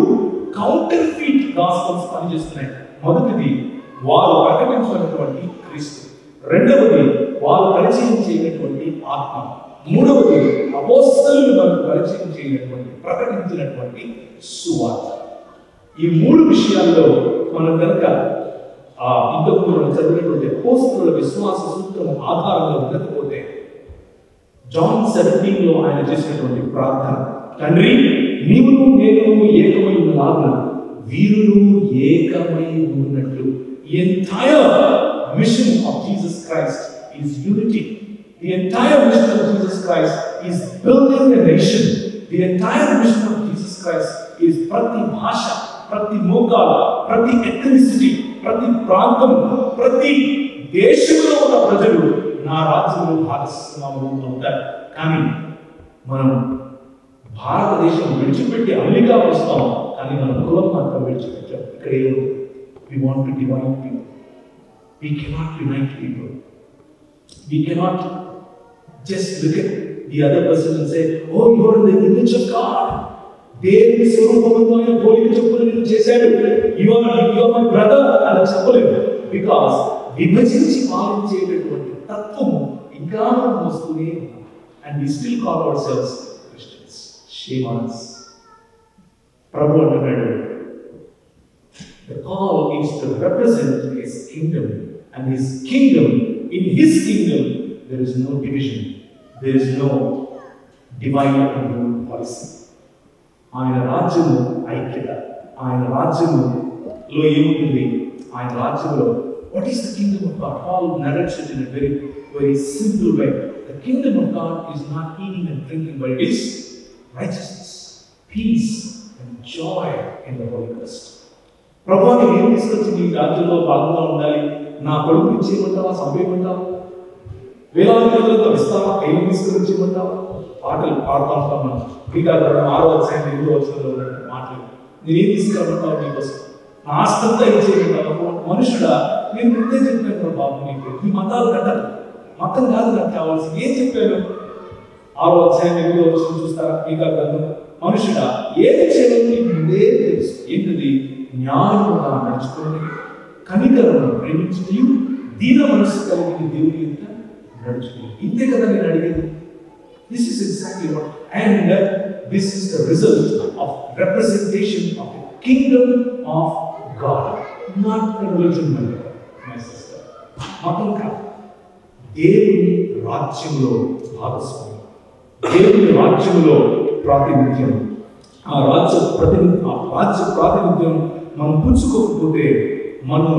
S1: కౌంటర్ఫీట్ గాస్పెల్స్ పనిచేస్తున్నాయి. మొదటిది వారు ప్రకటించినటువంటి క్రీస్తు, రెండవది వారు పరిచయం చేయనటువంటి ఆత్మ, మూడవది అపోస్తలులు మనకు పరిచయం చేయనటువంటి ప్రకటించినటువంటి సువార్త. ఈ 3 విషయాల్లో మనం కనుక ఇంతకు మనం చదివినటువంటి అపోస్తలుల విశ్వాస సూత్రం ఆధారంగా ఉండకపోతే, జాన్ 17లో ఆయన చేసినటువంటి ప్రార్థన, తండ్రి నీవును నేను ఏకమై ఉన్నాను వీరును ఏకమై ఉన్నట్లు. The entire mission of Jesus Christ is unity. The entire mission of Jesus Christ is building a nation. The entire mission of Jesus Christ is prati bhasha, prati mokala, prati ethnicity, ప్రతి ప్రాంతం, ప్రతి దేశంలో ఉన్న ప్రజలు నా రాజ్యంలో భాగస్వాములు అవుతారు. కానీ మనం భారతదేశం విడిచిపెట్టి అమెరికా వస్తాం, కానీ మన కులం మాత్రం విడిచిపెట్టాం. ఇక్కడ ఏమో we want to divide people. We cannot unite people. We cannot just look at the other person and say, oh, you are in the image of God. దేవుని స్వరూపంతో ఆయన పోలిక చొప్పున నిన్ను చేశాడు, యు ఆర్ మై బ్రదర్ అని చెప్పలేదు. బికాస్ విభజించి పాలించేటటువంటి తత్వము ఇంకా మనం వస్తూనే ఉన్నాం. And we still call ourselves Christians. Shame on us. ప్రభు అంటున్నాడు, the call is to represent his kingdom, and his kingdom, in his kingdom there is no division, there is no divide and rule policy. ఆయన రాజ్యము ఐక్యత, ఆయన రాజ్యములో ఏముంటుంది, ఆయన రాజ్యంలో what is the kingdom of God? Paul narrates it in a very, very simple way. The kingdom of God is not eating and drinking, but it is righteousness, peace and joy in the Holy Ghost. ప్రభు నేను ఏం తీసుకొచ్చి నీ రాజ్యంలో భాగంగా ఉండాలి, నా కొడుకు ఇచ్చేయమంటావా, సంపేయమంటావా, వేలాది ప్రజలతో ఇస్తావా, ఏం తీసుకొచ్చేయమంటావా? పాటలు పాడుతూ ఉంటాం మనం. ఇంకా 6వ అధ్యాయం 8వ వచనంలో ఉన్నటువంటి మాటలు, నేనేం తీసుకురామంటావు నీకోసం, నా ఆస్తంతా ఇచ్చేయమంటావు. మనుషుడా, నేను ముందే చెప్పాను బాబు, నీకు ఈ మతాలు కట్టాలి, మతం కాదు నాకు కావాల్సింది. ఏం చెప్పాను? 6వ అధ్యాయం 8వ వచనం చూస్తారా? ఇంకా గ్రంథం, మనుషుడా ఏది చేయాలో నీకు ముందే తెలుసు. ఏంటిది? న్యాయముగా నడుచుకోండి, కనికరము ప్రేమించుటయు, దీన మనసు కలిగిన దేవుని యొక్క నడుచుకోండి. ఇంతే కదా నేను అడిగేది. This is exactly what, and this is the result of representation of the kingdom of God, not a religion, my sister. మతం కాదు, దేవుని రాజ్యంలో భాగస్వామి, దేవుని రాజ్యంలో ప్రాతినిధ్యం. ఆ రాజ్య ప్రాతినిధ్యం మనం పుచ్చుకోకపోతే మనం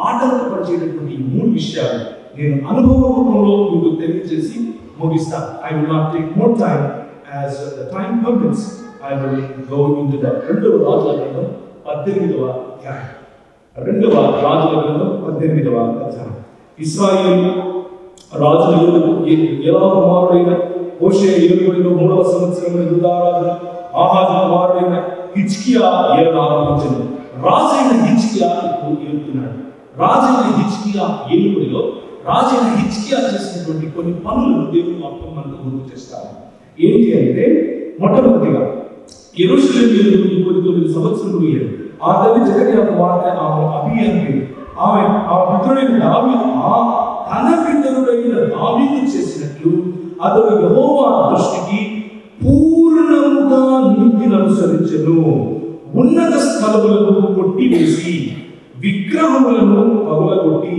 S1: ఆటంకపరిచేటటువంటి ఈ 3 విషయాలు నేను అనుభవంలో మీకు తెలియజేసి ముగిస్తాను. I will not take more time. As the time permits, I will go into that. 2వ రాజుల గ్రంథం 18వ అధ్యాయం. రెండవ రాజుల గ్రంథం 18వ అధ్యాయం. ఇశ్రాయేలు రాజుల ఎలా కుమారుడైన హోషేయ ఏలుబడిలో 3వ సంవత్సరంలో యూదారాజు ఆహాజు కుమారుడైన హిజ్కియా ఏలును ఆరంభించాడు. రాజైన హిజ్కియా ఇప్పుడు ఏలుతున్నాడు. రాజైన హిజ్కియా ఏలుబడిలో రాజైన హిజ్కియా చేసినటువంటి కొన్ని పనులను దేవుని వాక్యం మనకు గుర్తు చేస్తారు. ఏంటి అంటే, మొట్టమొదటిగా యెరూషలేము 9 సంవత్సరములు ఏడు. ఆ తల్లి జకర్యా కుమార్తె ఆమె అబీయా పేరు. ఆమె ఆ పుత్రుడైన దావీదు తన పితరుడైన దావీదు చేసినట్లు అతడు యెహోవా దృష్టికి పూర్ణముగా నీతిని అనుసరించెను. ఉన్నత స్థలములను కొట్టివేసి విగ్రహములను పగులగొట్టి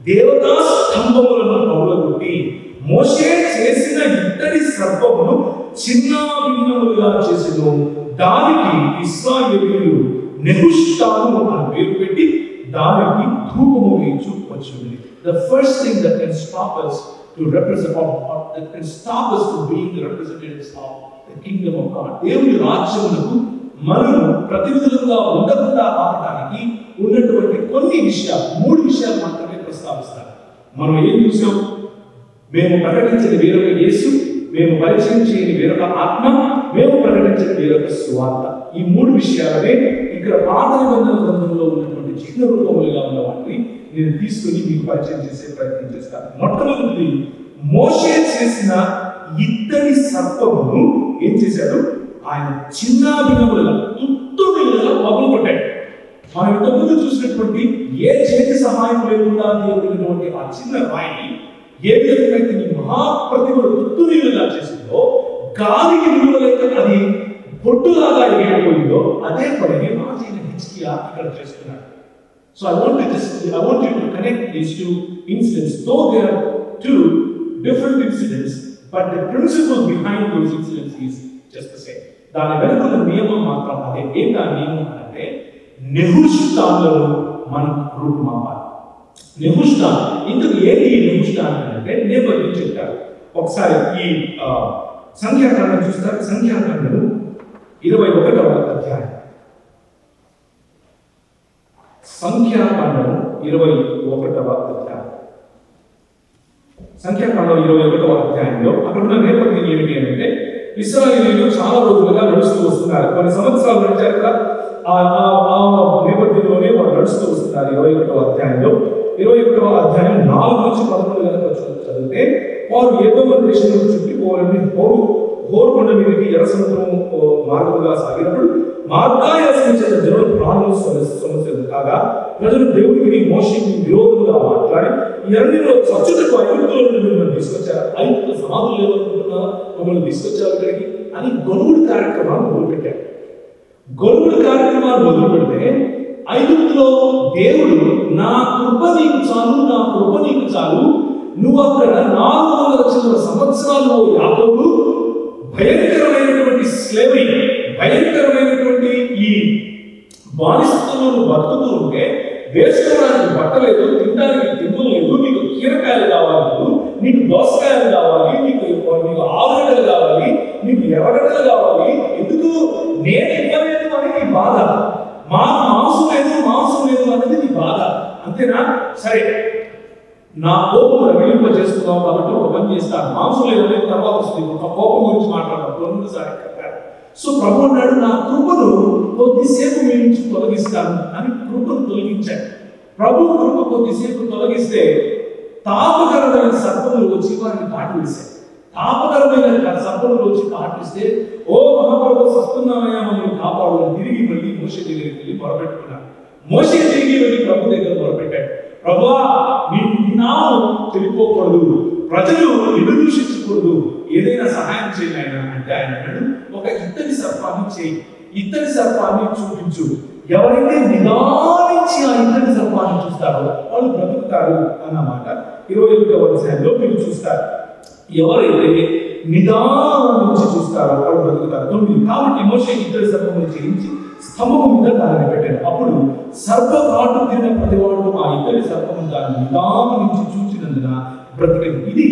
S1: దేవతా స్తంభములను పగులగొట్టి మోషే చేసిన ఇత్తడి సర్పమును చిన్న భిన్నములుగా చేసెను. దానికి ఇశ్రాయేలీయులు నెహుష్టాను అని పేరు పెట్టి దానికి ధూపము వేయించు వచ్చింది. The first thing that can stop us to represent or that can stop us from being the representatives of the kingdom of God. దేవుని రాజ్యమునకు మనము ప్రతినిధులుగా ఉండకుండా ఆపడానికి ఉన్నటువంటి కొన్ని విషయాలు, 3 విషయాలు మాత్రమే ప్రస్తావిస్తారు. మనం ఏం చూసాం? మేము ప్రకటించిన వేరొక యేసు, మేము పరిచయం చేయని వేరొక ఆత్మ, మేము ప్రకటించిన వేరొక సువార్త. ఈ 3 విషయాలనే ఇక్కడ పాత నిబంధన గ్రంథంలో ఉన్నటువంటి చిన్న రూపములుగా ఉన్న వాటిని నేను తీసుకుని మీకు పరిచయం చేసే ప్రయత్నం చేస్తాను. మొట్టమొదటి, మోషే చేసిన ఇత్తడి సర్పమును ఏం చేశాడు? ఆయన చిన్న భిన్నములుగా తుత్తుడిగా పగులుకొట్టాడు. మనం ఇంతకుముందు చూసినటువంటి ఏ చేతి సహాయం లేకుండా దేవుడినటువంటి ఆ చిన్న రాయిని ఏ విధంగా ఈ మహాప్రతిమలు తుత్తుడిగా చేసిందో, గాలికి విలువలేక అది పొట్టులాగా ఎగిరిపోయిందో, అదే పనిని రాజైన హిజ్కియా ఇక్కడ చేస్తున్నాడు. So I want you to connect these 2 incidents, though there are 2 different incidents, but the principle behind those incidents is just the same. దాని వెనుక నియమం మాత్రం అదే. ఏంటి ఆ నియమం అంటే, నెహుష్టాన్లను మనం రూపుమాపాలి. నెహుష్టాన్, ఇందుకు ఏంటి నెహుష్టాన్ అంటే నేపథ్యం చెప్తారు. ఒకసారి ఈ సంఖ్యాకాండం చూస్తారు. సంఖ్యాకాండము 21వ అధ్యాయం. సంఖ్యాకాండము 21వ అధ్యాయం. సంఖ్యాకాండం 21వ అధ్యాయంలో అక్కడ ఉన్న నేపథ్యం ఏమిటి అంటే, ఇశ్రాయేలీయులు చాలా రోజులుగా నడుస్తూ వస్తున్నారు. కొన్ని సంవత్సరాలు నడిచారు కదా, ఆ నేపథ్యంలోనే వారు నడుస్తూ వస్తున్నారు. 21వ అధ్యాయంలో 21వ అధ్యాయం 4 నుంచి 11 కనుక చదివితే, వారు ఏదోమ దేశంలో చుట్టిపోవాలని హోర్కొండ మీదకి ఎర్ర సముద్రం మార్గంగా సాగినప్పుడు మార్గాయాసం చేత జనులు ప్రాణులు సమస్యలు కాగా ప్రజలు దేవుడికి మోషేకి విరోధంగా మాట్లాడి ఈ అరణ్యంలో చచ్చుటకు ఐగుప్తులో నుండి మిమ్మల్ని తీసుకొచ్చారు. ఐగుప్తుల సమాధులు లేవనుకుంటున్నారా, మమ్మల్ని తీసుకొచ్చారు ఇక్కడికి అని గొనుగుడు కార్యక్రమాన్ని మొదలుపెట్టారు. గొనుగుడు కార్యక్రమాన్ని మొదలు పెడితే ఐగుప్తులో దేవుడు నా కృప నీకు చాలు, నా కృప నీకు చాలు, నువ్వు అక్కడ 400 సంవత్సరాలు యాకోబు భయంకరమైనటువంటి స్లేవరీ, భయంకరమైనటువంటి ఈ బానిసత్వంలో బతుకుతూ ఉంటే వేసుకోవడానికి బట్టలేదు, తినడానికి తిండి లేదు, నీకు కీరకాయలు కావాలి, నీకు దోసకాయలు కావాలి, నీకు ఆలుగడ్డలు కావాలి, నీకు ఎర్రగడ్డలు కావాలి, ఎందుకు నేను ఇవ్వలేదు అని నీ బాధ, మాంసం లేదు అనేది నీ బాధ, అంతేనా? సరే, నా కోపం రగిలింప చేసుకున్నావు కాబట్టి ఒక పని చేస్తాను, మాంసం లేదనే తర్వాత వస్తుంది, ఒక కోపం గురించి మాట్లాడతాను 2సారి. సో ప్రభు అన్నాడు, నా కృపను కొద్దిసేపు మీ నుంచి తొలగిస్తాను అని కృపను తొలగించాడు. ప్రభు కృప కొద్దిసేపు తొలగిస్తే తాపకరమైన సర్పములు వచ్చి వారిని కాటు వేశాయి. తాపకరమైన సర్పములు వచ్చి కాటిస్తే, ఓ మహాప్రభు వస్తున్నామయ్యా మమ్మల్ని కాపాడు అని తిరిగి మళ్ళీ మోషే దగ్గరికి వెళ్ళి మొరపెట్టుకున్నాడు. మోషే తిరిగి వెళ్ళి ప్రభు దగ్గర మొరపెట్టాడు, ప్రభువా నీ నామం చెడిపోకూడదు, ప్రజలు నిన్ను దూషించకూడదు, ఏదైనా సహాయం చేయండి ఆయన అంటే ఆయన అన్నాడు, ఒక ఇత్తడి సర్పాన్ని చేయి, ఇత్తడి సర్పాన్ని చూపించు, ఎవరైతే నిదానించి ఆ ఇత్తడి సర్పాన్ని చూస్తారో వాళ్ళు బ్రతుకుతారు అన్నమాట. 21వ అధ్యాయంలో మీరు చూస్తారు, ఎవరైతే నిదానించి చూస్తారో వాళ్ళు బ్రతుకుతారు. 9 కాబట్టి మోషే ఇత్తడి సర్పమును చేయించి స్తంభం మీద దానిని పెట్టాడు. అప్పుడు సర్ప కాటు తిన్న ప్రతివాడు ఆ ఇత్తడి సర్పము దాన్ని నిదానించి చూచినందున బ్రతికింది. ఇది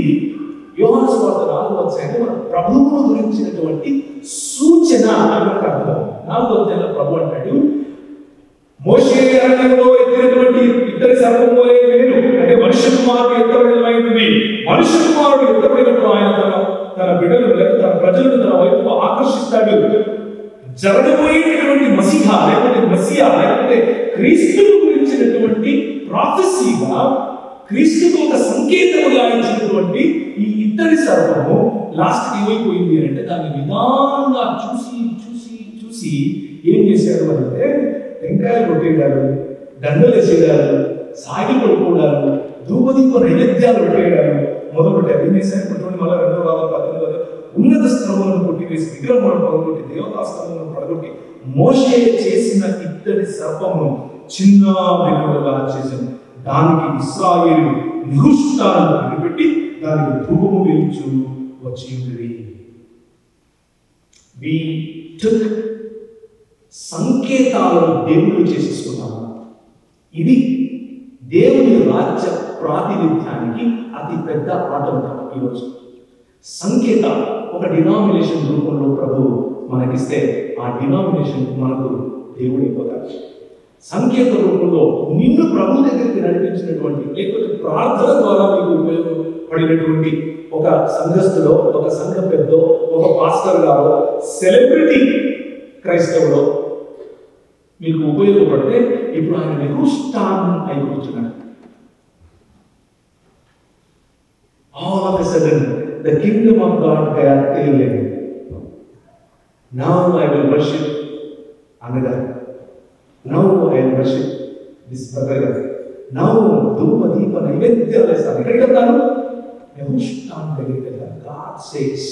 S1: యోహాను సువార్త 4వ అధ్యాయంలో మన ప్రభువును గురించినటువంటి సూచన అని మనకు అర్థం. 4వ అధ్యాయంలో ప్రభు అంటాడు, మోషే అరణ్యంలో ఎత్తిన సర్పం వలె వేరు, అంటే మనుష్య కుమారుడు ఎత్తబడినమైనది. మనుష్య కుమారుడు ఎత్తబడినప్పుడు ఆయన తన బిడ్డలను లేక తన ప్రజలను తన వైపు ఆకర్షిస్తాడు. జరగబోయేటటువంటి మసీహా లేకపోతే మసియా లేకపోతే క్రీస్తును గురించినటువంటి ప్రాఫెసీగా, క్రీస్తుకు ఒక సంకేతముగా ఇచ్చినటువంటి ఈ ఇత్తడి సర్పము లాస్ట్ ఏమైపోయింది అంటే దాన్ని నిదానంగా చూసి చూసి చూసి ఏం చేశాడు అంటే టెంకాయలు కొట్టేయడాలు, దండలు వేసేయడాలు, సాగి పడుకోవడాలు, ధూపదీప నైవేద్యాలు పెట్టేయడాలు మొదలుపెట్టారు. ఏం చేశారు? కొంతమంది మళ్ళీ 2వ భాగం 18 ఉన్నత స్థలములను కొట్టివేసి విగ్రహములను పడగొట్టి దేవతాస్థలములను పడగొట్టి మోషే చేసిన ఇత్తడి సర్పమును చిన్న విలువగా చేశాను. దానికి ఇశ్రాయేలు నిహుష్టాలను కనిపెట్టి దానికి ధూపము వేయించు వచ్చి ఉంది. We took సంకేతాలను దేవుడు చేసేసుకున్నాము. ఇది దేవుని రాజ్య ప్రాతినిధ్యానికి అతి పెద్ద ఆటంకం ఈరోజు. సంకేతాలు ఒక డినామినేషన్ రూపంలో ప్రభు మనకిస్తే ఆ డినామినేషన్ మనకు దేవుడు అయిపోతాడు. సంకేత రూపంలో నిన్ను ప్రభు దగ్గరికి నడిపించినటువంటి లేకపోతే ప్రార్థన ద్వారా మీకు ఉపయోగపడినటువంటి ఒక సంఘస్థులో, ఒక సంఘ పెద్దో, ఒక పాస్టర్ గారో, సెలబ్రిటీ క్రైస్తవులో మీకు ఉపయోగపడితే ఇప్పుడు ఆయన నిరుష్టాన్ అయిపోతున్నాడు. All of a sudden, the kingdom of God got taken. Now I will worship another. Now I will worship this brother. Now ధూప దీప నైవేద్యాలు వేస్తాను. ఎక్కడికి వెళ్తాను? నిరుష్టాన్ దగ్గరికి వెళ్తాను. God says,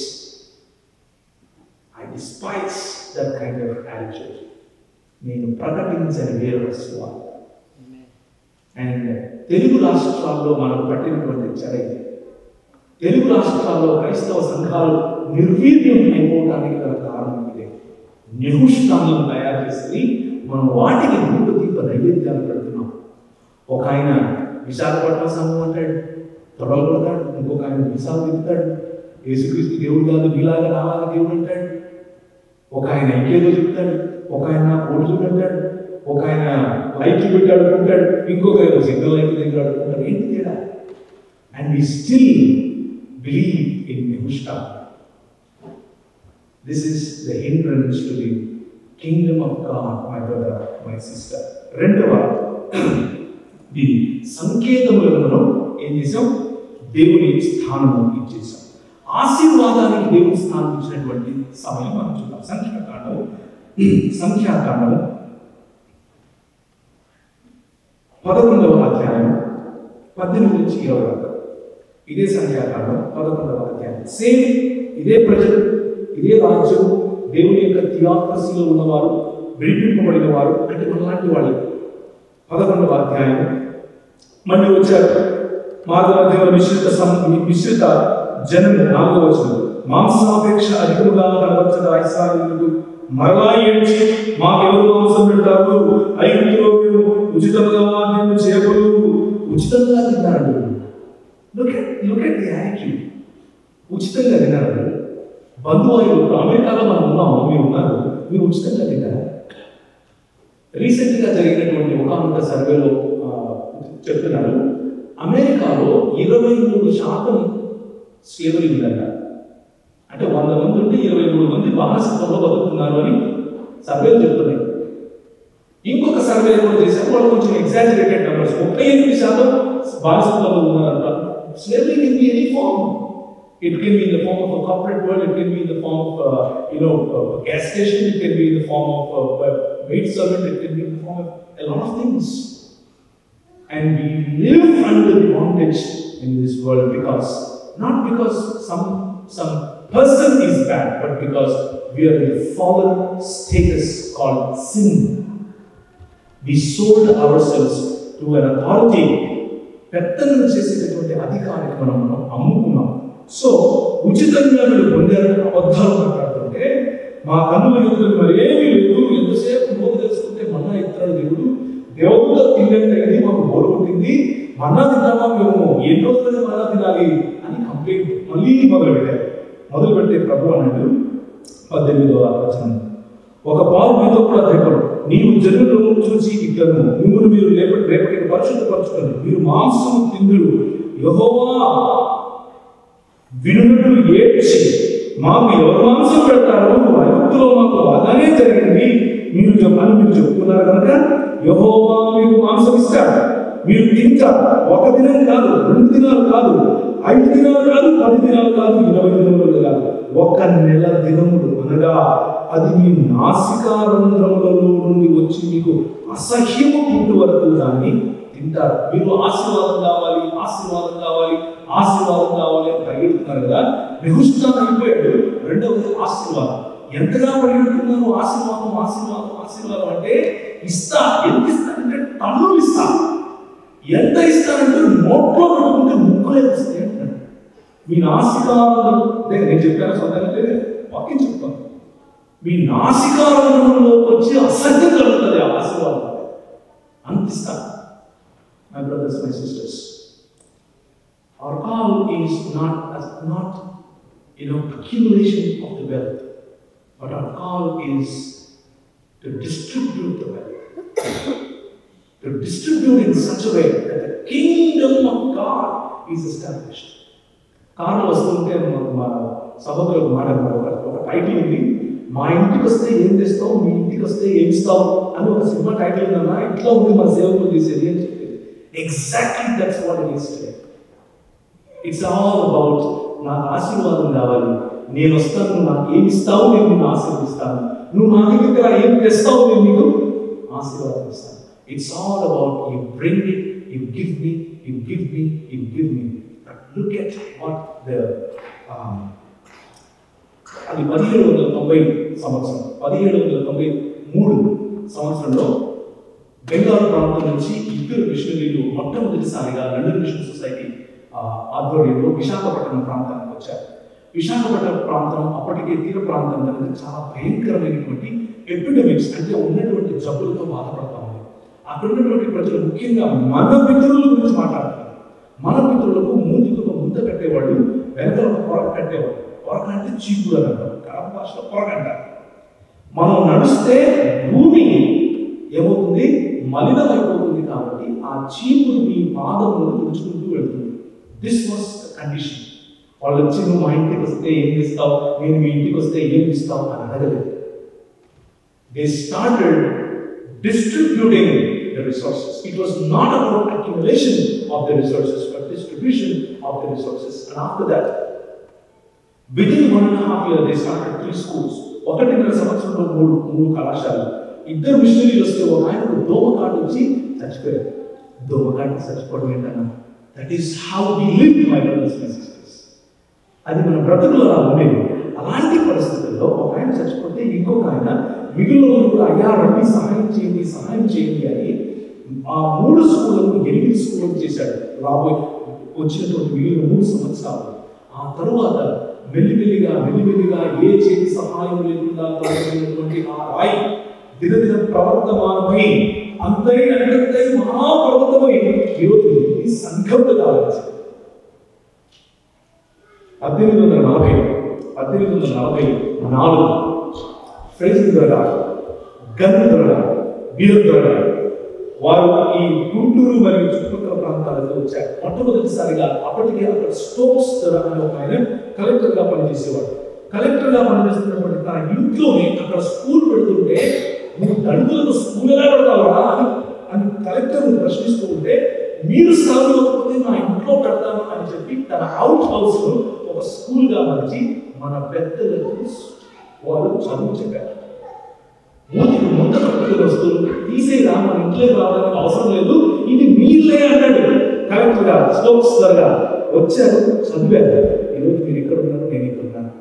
S1: I despise that kind of attitude. నేను ప్రకటించని వేరొక సువార్త. అండ్ తెలుగు రాష్ట్రాల్లో మనం పట్టినటువంటి చెడ, తెలుగు రాష్ట్రాల్లో క్రైస్తవ సంఘాలు నిర్వీర్యం అయిపోవడానికి గల కారణం ఇదే. నిహుష్టాలను తయారు చేసి మనం వాటికి ధూపదీప నైవేద్యాలు పెడుతున్నాం. ఒక ఆయన విశాఖపట్నం సంఘం అంటాడు, తొడలు కొడతాడు. ఇంకొక ఆయన విశాఖ తిప్పుతాడు. యేసుక్రీస్తు దేవుడు కాదు, మీలాగా రావాలి దేవుడు అంటాడు. ఒక ఆయన ఇంకేదో చెప్తాడు. ఒక ఆయన ఓట్లు అంటాడు. ఒక ఆయన లైట్లు పెట్టి అడుగుకుంటాడు. ఇంకొక ఆయన సిగ్నల్ లైట్ దగ్గర అడుగుకుంటాడు. ఏంటి తేడా? And we still believe in Nehushta. This is the hindrance to the kingdom of God, my brother, my sister. రెండవ ఈ సంకేతములను ఏం చేసాం? దేవుని స్థానము ఇచ్చేసాం. ఆశీర్వాదానికి దేవుని స్థానం ఇచ్చినటువంటి సమయం మనం చూద్దాం. సంఖ్యాకాండము 11వ అధ్యాయం 18 నుంచి 20 వరకు. ఇదే సంఖ్యాకాండం 11వ అధ్యాయం. సేమ్ ఇదే ప్రజలు, ఇదే రాజ్యం, దేవుని యొక్క థియాక్రసీలో ఉన్నవారు, విడిపింపబడిన వారు, అంటే మనలాంటి వాళ్ళు. 11వ అధ్యాయం మళ్ళీ వచ్చారు. మార్గ మధ్యంలో మిశ్రిత జనం 4వ వచనం. మాంసాపేక్ష అధికముగా కనబరచద ఇశ్రాయేలుకు మరలా ఏడ్చి మాకెవరు మాంసం పెడతారు? ఐగుప్తులో మీరు ఉచితంగా తిన్న చేపలు ఉచితంగా తిన్నాడు. Look at the attitude. ఉచితంగా తిన్నారు. బంధువులు అమెరికాలో మనం ఉన్నాము, మీరు ఉన్నారు, మీరు ఉచితంగా తింటారా? రీసెంట్గా జరిగినటువంటి ఒక సర్వేలో చెప్తున్నారు, అమెరికాలో 23% స్లేవరీ ఉందంట. అంటే 100 మంది ఉంటే 23 మంది బానిసత్వంలో బతుకుతున్నారు అని సర్వేలు చెప్తున్నాయి. ఇంకొక సర్వే కూడా చేశారు, వాళ్ళు కొంచెం ఎగ్జాజరేటెడ్ నెంబర్స్, 38% బానిసత్వంలో ఉన్నారంట. Slavery can be any form. It can be in the form of a corporate world. It can be in the form of, a gas station. It can be in the form of a maid servant. It can be in the form of a lot of things. And we live under bondage in this world not because some person is bad, but because we are in a fallen status called sin. We sold ourselves to an authority. పెత్తనం చేసేటటువంటి అధికారికి మనం అమ్ముకున్నాం. సో ఉచితంగా మీరు పొందారని అబద్ధాలు మాట్లాడుతుంటే మా కన్నుల ఎదురు మరి ఏమీ లేదు, ఎంతసేపు నోరు తెలుసుకుంటే మన్నా ఇస్తాడు దేవుడు, దేవుడితో తిన్నట్టయింది, మాకు బోరు కొట్టింది, మన్నా తిన్నామా మేము, ఎన్ని రోజులనే మన్నా తినాలి అని కంప్లైంట్ మళ్ళీ మొదలుపెట్టే ప్రభు అన్నాడు 18వ వచనం. ఒక పాలు మీతో కూడా ధైర్యం, నీవు జనులను చూసి ఇట్లను మిమ్మల్ని మీరు రేపటికి పరిశుద్ధపరచుకోండి. మీరు మాంసము తిందురు, యెహోవా వినునట్లు ఏడ్చి మాకు ఎవరు మాంసం పెడతారో ఐగుప్తులో మాకు అలానే జరిగింది మీరు చెప్పుకున్నారు కనుక యెహోవా మీకు మాంసం ఇస్తాడు. మీరు తింటారు. ఒక దినం కాదు, 2 దినాలు కాదు, 5 దినాలు కాదు, 10 దినాలు కాదు, 20 దినములు కాదు, 1 నెల దినములు అనగా అది మీ నాసికారంధ్రములలో నుండి వచ్చి మీకు అసహ్యము పుట్టు వరకు దాన్ని తింటారు. మీరు ఆశీర్వాదం కావాలి, ఆశీర్వాదం కావాలి, ఆశీర్వాదం కావాలి అని పరిగెడుతున్నారు కదా. నెహుష్తాన్ అయిపోయాడు. రెండవది ఆశీర్వాదం. ఎంతగా పరిగెడుతున్నారు? ఆశీర్వాదం, ఆశీర్వాదం, ఆశీర్వాదం అంటే ఇస్తా. ఎంత ఇస్తానంటే టన్నులు ఇస్తా. ఎంత ఇస్తానంటే నోట్లో పెట్టుకుంటే ముక్కులే వస్తాయి అంటాడు. మీ నాసికారంలో నేను చెప్పాను సొంతంగా వాక్యం చెప్తాను. మీ నాసికారంలోకి వచ్చి అసహ్యం కలుగుతుంది ఆ ఆశీర్వాదం. అంత ఇస్తాను. My brothers, my sisters, our call is not accumulation of the wealth, but our call is to distribute the wealth, to distribute in such a way that the kingdom of God is established. Car వస్తుంటే మా సభలో ఒక టైటిల్ ఉంది, మా ఇంటికి వస్తే ఏం తెస్తావు, మీ ఇంటికి వస్తే ఏమి ఇస్తావు అని ఒక సినిమా టైటిల్ ఉందన్నా. ఇట్లా ఉంది మన సేవకులు తీసేది అని చెప్పి. Exactly that's what it is today. It's all about నాకు ఆశీర్వాదం కావాలి, నేను వస్తాను, నువ్వు నాకు ఏమి ఇస్తావు, నేను నిన్ను ఆశీర్వదిస్తాను, నువ్వు నా దగ్గర ఏం తెస్తావు, నేను నీకు ఆశీర్వాదం ఇస్తాను. It's all about you bring it, you give me, you give me, you give me. But look at what అది 1790 సంవత్సరం 1793 సంవత్సరంలో బెంగాల్ ప్రాంతం నుంచి 2 మిషనరీలు మొట్టమొదటిసారిగా లండన్ మిషన్ సొసైటీ ఆధ్వర్యంలో విశాఖపట్నం ప్రాంతానికి వచ్చారు. విశాఖపట్నం ప్రాంతం అప్పటికే తీర ప్రాంతం కనుక చాలా భయంకరమైనటువంటి ఎపిడమిక్స్ అంటే ఉన్నటువంటి జబ్బులతో బాధపడతా ఉంది. అక్కడ ఉన్నటువంటి ప్రజలు ముఖ్యంగా మన పితరుల గురించి మాట్లాడుతున్నారు. మన పితరులకు మూతికి ఒక ముద్ద కట్టేవాళ్ళు, వెనకాల ఒక పొరక కట్టేవాళ్ళు. పొరక అంటే చీపురు అని అంటారు, కడప భాషలో పొరక అంటారు. మనం నడిస్తే భూమి ఏమవుతుంది, మలినమైపోతుంది. కాబట్టి ఆ చీపురు మీ పాదములను తుడుచుకుంటూ వెళ్తుంది. This was the condition. వాళ్ళు వచ్చి నువ్వు మా ఇంటికి వస్తే ఏం ఇస్తావు, నేను మీ ఇంటికి వస్తే ఏం ఇస్తావు అని అడగలేదు. They started distributing the resources. It was not about accumulation of the resources, but distribution of the resources. And after that, within 1.5 years, they started 3 schools. 1.5 సంవత్సరంలో 3 కళాశాలలు. 2 మిషనరీలు వస్తే ఒక ఆయనకు దోమకాటు వచ్చి చచ్చిపోయారు. దోమకాటు చచ్చిపోవడం ఏంటన్నా? That is how we live, my brothers and sisters. అది మన బ్రతుకులో అలా ఉండేది. అలాంటి పరిస్థితుల్లో ఒక ఆయన చచ్చిపోతే ఇంకొక ఆయన మిగిలిన కూడా అయ్యా రండి సహాయం చేయండి అని ఆ 3 స్కూళ్ళను 8 స్కూళ్ళకు చేశాడు. వచ్చినటువంటి మిగిలిన 3 సంవత్సరాలు. ఆ తరువాత మెల్లిమెల్లిగా ఏ చేతి సహాయం లేకుండా తొలగినటువంటి ఆ రాయి దినదిన ప్రవర్తమానమై అంతై మహాపర్వతమై ఈరోజు ఈ సంఘంలో కావచ్చు. 1844 ఫ్రెంచ్ ద్వారా గన్ ద్వారా బీర్ ద్వారా వారు ఈ గుంటూరు మరియు చుట్టుపక్కల ప్రాంతాలకు వచ్చారు. మొట్టమొదటిసారిగా అప్పటికే అక్కడ స్టోక్స్ అనే ఒక ఆయన కలెక్టర్గా పనిచేసేవాడు. కలెక్టర్గా పనిచేస్తున్నటువంటి తన ఇంట్లోనే అక్కడ స్కూల్ పెడుతుంటే నువ్వు దళితులకు స్కూల్ ఎలా పెడతావా అని కలెక్టర్ ప్రశ్నిస్తూ ఉంటే, మీరు స్థలం ఇవ్వకపోతే నా ఇంట్లో పెడతాను అని చెప్పి తన అవుట్ హౌస్ లో ఒక స్కూల్ గా మార్చి మన పెద్దలకు వాళ్ళు చదువు చెప్పారు. మూతికి ముంత కట్టుకుని వస్తువులు తీసేదా, మన ఇంట్లోకి రావడానికి అవసరం లేదు, ఇది మీలే అన్నాడు కలెక్టర్ గా. స్టోక్స్ గా వచ్చారు, చదివారు. ఈరోజు మీరు ఇక్కడ ఉన్నారు, నేను ఇక్కడ ఉన్నాను.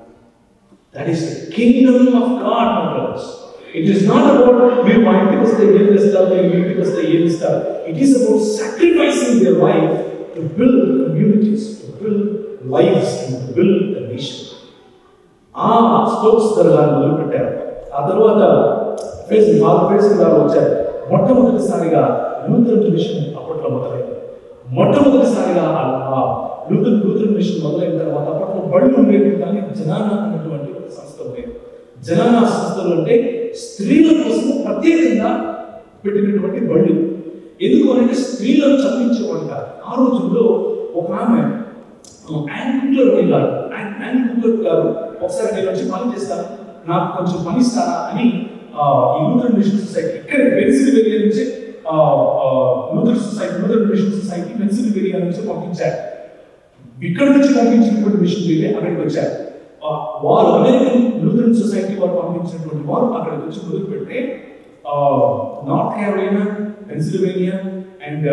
S1: That is the Kingdom of God my brothers. It is not about మీరు మా ఇంటికి వస్తే ఏం చేస్తారు, మీరు మీ ఇంటికి వస్తే ఏం ఇస్తారు. It is about sacrificing their life to build communities, to build lives and to build the nation. ఆ స్టోక్స్ గారు మొదలుపెట్టారు. ఆ తర్వాత ఫేస్ గారు వచ్చారు. మొట్టమొదటిసారిగా లూథరన్ మిషన్ అప్పట్లో మొదలైంది. మొట్టమొదటిసారిగా లూథరన్ మిషన్ మొదలైన తర్వాత అప్పట్లో బళ్ళు ఉండేవి, కానీ జనానా అన్నటువంటి ఒక సంస్థ ఉండేది. జనానా సంస్థలు అంటే స్త్రీల కోసం ప్రత్యేకంగా పెట్టినటువంటి బళ్ళు. ఎందుకు అంటే స్త్రీలను చదివించేవాడు కాదు. ఆ రోజుల్లో ఒక ఆమె యాంకులర్ గారు ఒకసారి నేను వచ్చి పని చేస్తాను, నాకు కొంచెం పని ఇస్తారా అని ఈ లూథరన్ మిషన్ సొసైటీ ఇక్కడ పెన్సిల్వేనియా నుంచి లూథరన్ మిషన్ సొసైటీ పెన్సిల్వేనియా నుంచి పంపించారు. ఇక్కడ నుంచి పంపించినటువంటి మిషనరీలే అక్కడికి వచ్చారు. వారు అమెరికన్ లూథరన్ సొసైటీ వారు పంపించినటువంటి వారు అక్కడికి వచ్చి మొదలు పెడితే నార్త్ క్యారోలినా, పెన్సిల్వేనియా అండ్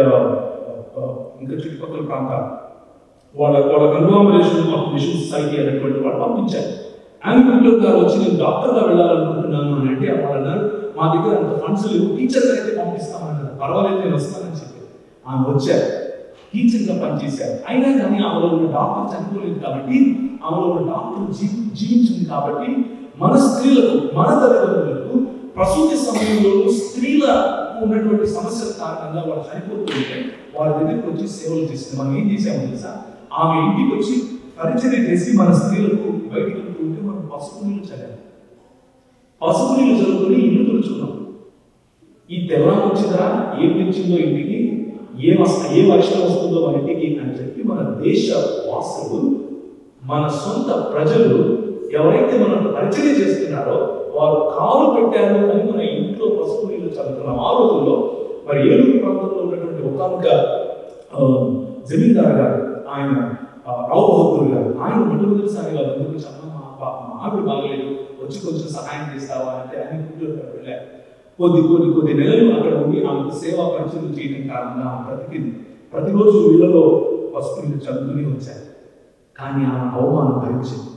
S1: ఇంకా చుట్టుపక్కల ప్రాంతాలు వాళ్ళ కన్గ్లామరేషన్ ఆఫ్ మిషన్ సొసైటీ అనేటువంటి వాళ్ళు పంపించారు. యాంకులర్ గారు వచ్చి నేను డాక్టర్గా వెళ్ళాలనుకుంటున్నాను అని అంటే వాళ్ళు అన్నారు, మా దగ్గర అంత ఫండ్స్ లేవు, టీచర్గా అయితే పంపిస్తామన్నారు. పర్వాలేదు నేను వస్తానని చెప్పి ఆమె వచ్చారు, టీచర్గా పనిచేశారు. అయినా కానీ ఆమెలో ఉన్న డాక్టర్ చనిపోలేదు కాబట్టి, ఆమెలో ఉన్న డాక్టర్ జీవించింది కాబట్టి మన స్త్రీలకు, మన తల్లిదండ్రులకు ప్రసూతి సమయంలో స్త్రీల ఉన్నటువంటి సమస్యల కారణంగా వాళ్ళు చనిపోతుంటే వాళ్ళ దగ్గరికి వచ్చి సేవలు చేసింది. మనం ఏం చేసామో తెలుసా, ఆమె ఇంటికి వచ్చి పరిచర్య చేసి మన స్త్రీలకు బయటికి వెళ్తుంటే మనం పసుపు నీళ్ళు చల్లాలి. పసుపు నీళ్ళు చల్లుకొని ఇల్లు తుడుచుకున్నాం. ఈ తెల్లం వచ్చిందా, ఏం తెచ్చిందో ఇంటికి, ఏ వర్షం వస్తుందో మన ఇంటికి అని చెప్పి మన దేశ వాసులు, మన సొంత ప్రజలు ఎవరైతే మనకు పరిచర్య చేస్తున్నారో వారు కాలు పెట్టారు అని మన ఇంట్లో పసుపు నీళ్ళు చల్లుతున్నాం. ఆ రోజుల్లో మరి ఏలూరు ప్రాంతంలో ఉన్నటువంటి ఒకానొక జమీందారు గారు, ఆయన రావు బహదూర్ గారు, ఆయన మొట్టమొదటిసారిగా ఎందుకు మా ఆవిడ బాగలేదు, వచ్చి కొంచెం సహాయం చేస్తావా అంటే ఆయన వెళ్ళారు. కొద్ది నెలలు అక్కడ ఉండి ఆమెకు సేవా పరిచయం చేయడం కారణంగా ఆమె బ్రతికింది. ప్రతిరోజు ఇళ్లలో పసుపు నీళ్ళు చదువుతూనే వచ్చారు. కానీ ఆమె అవమానం భరించింది.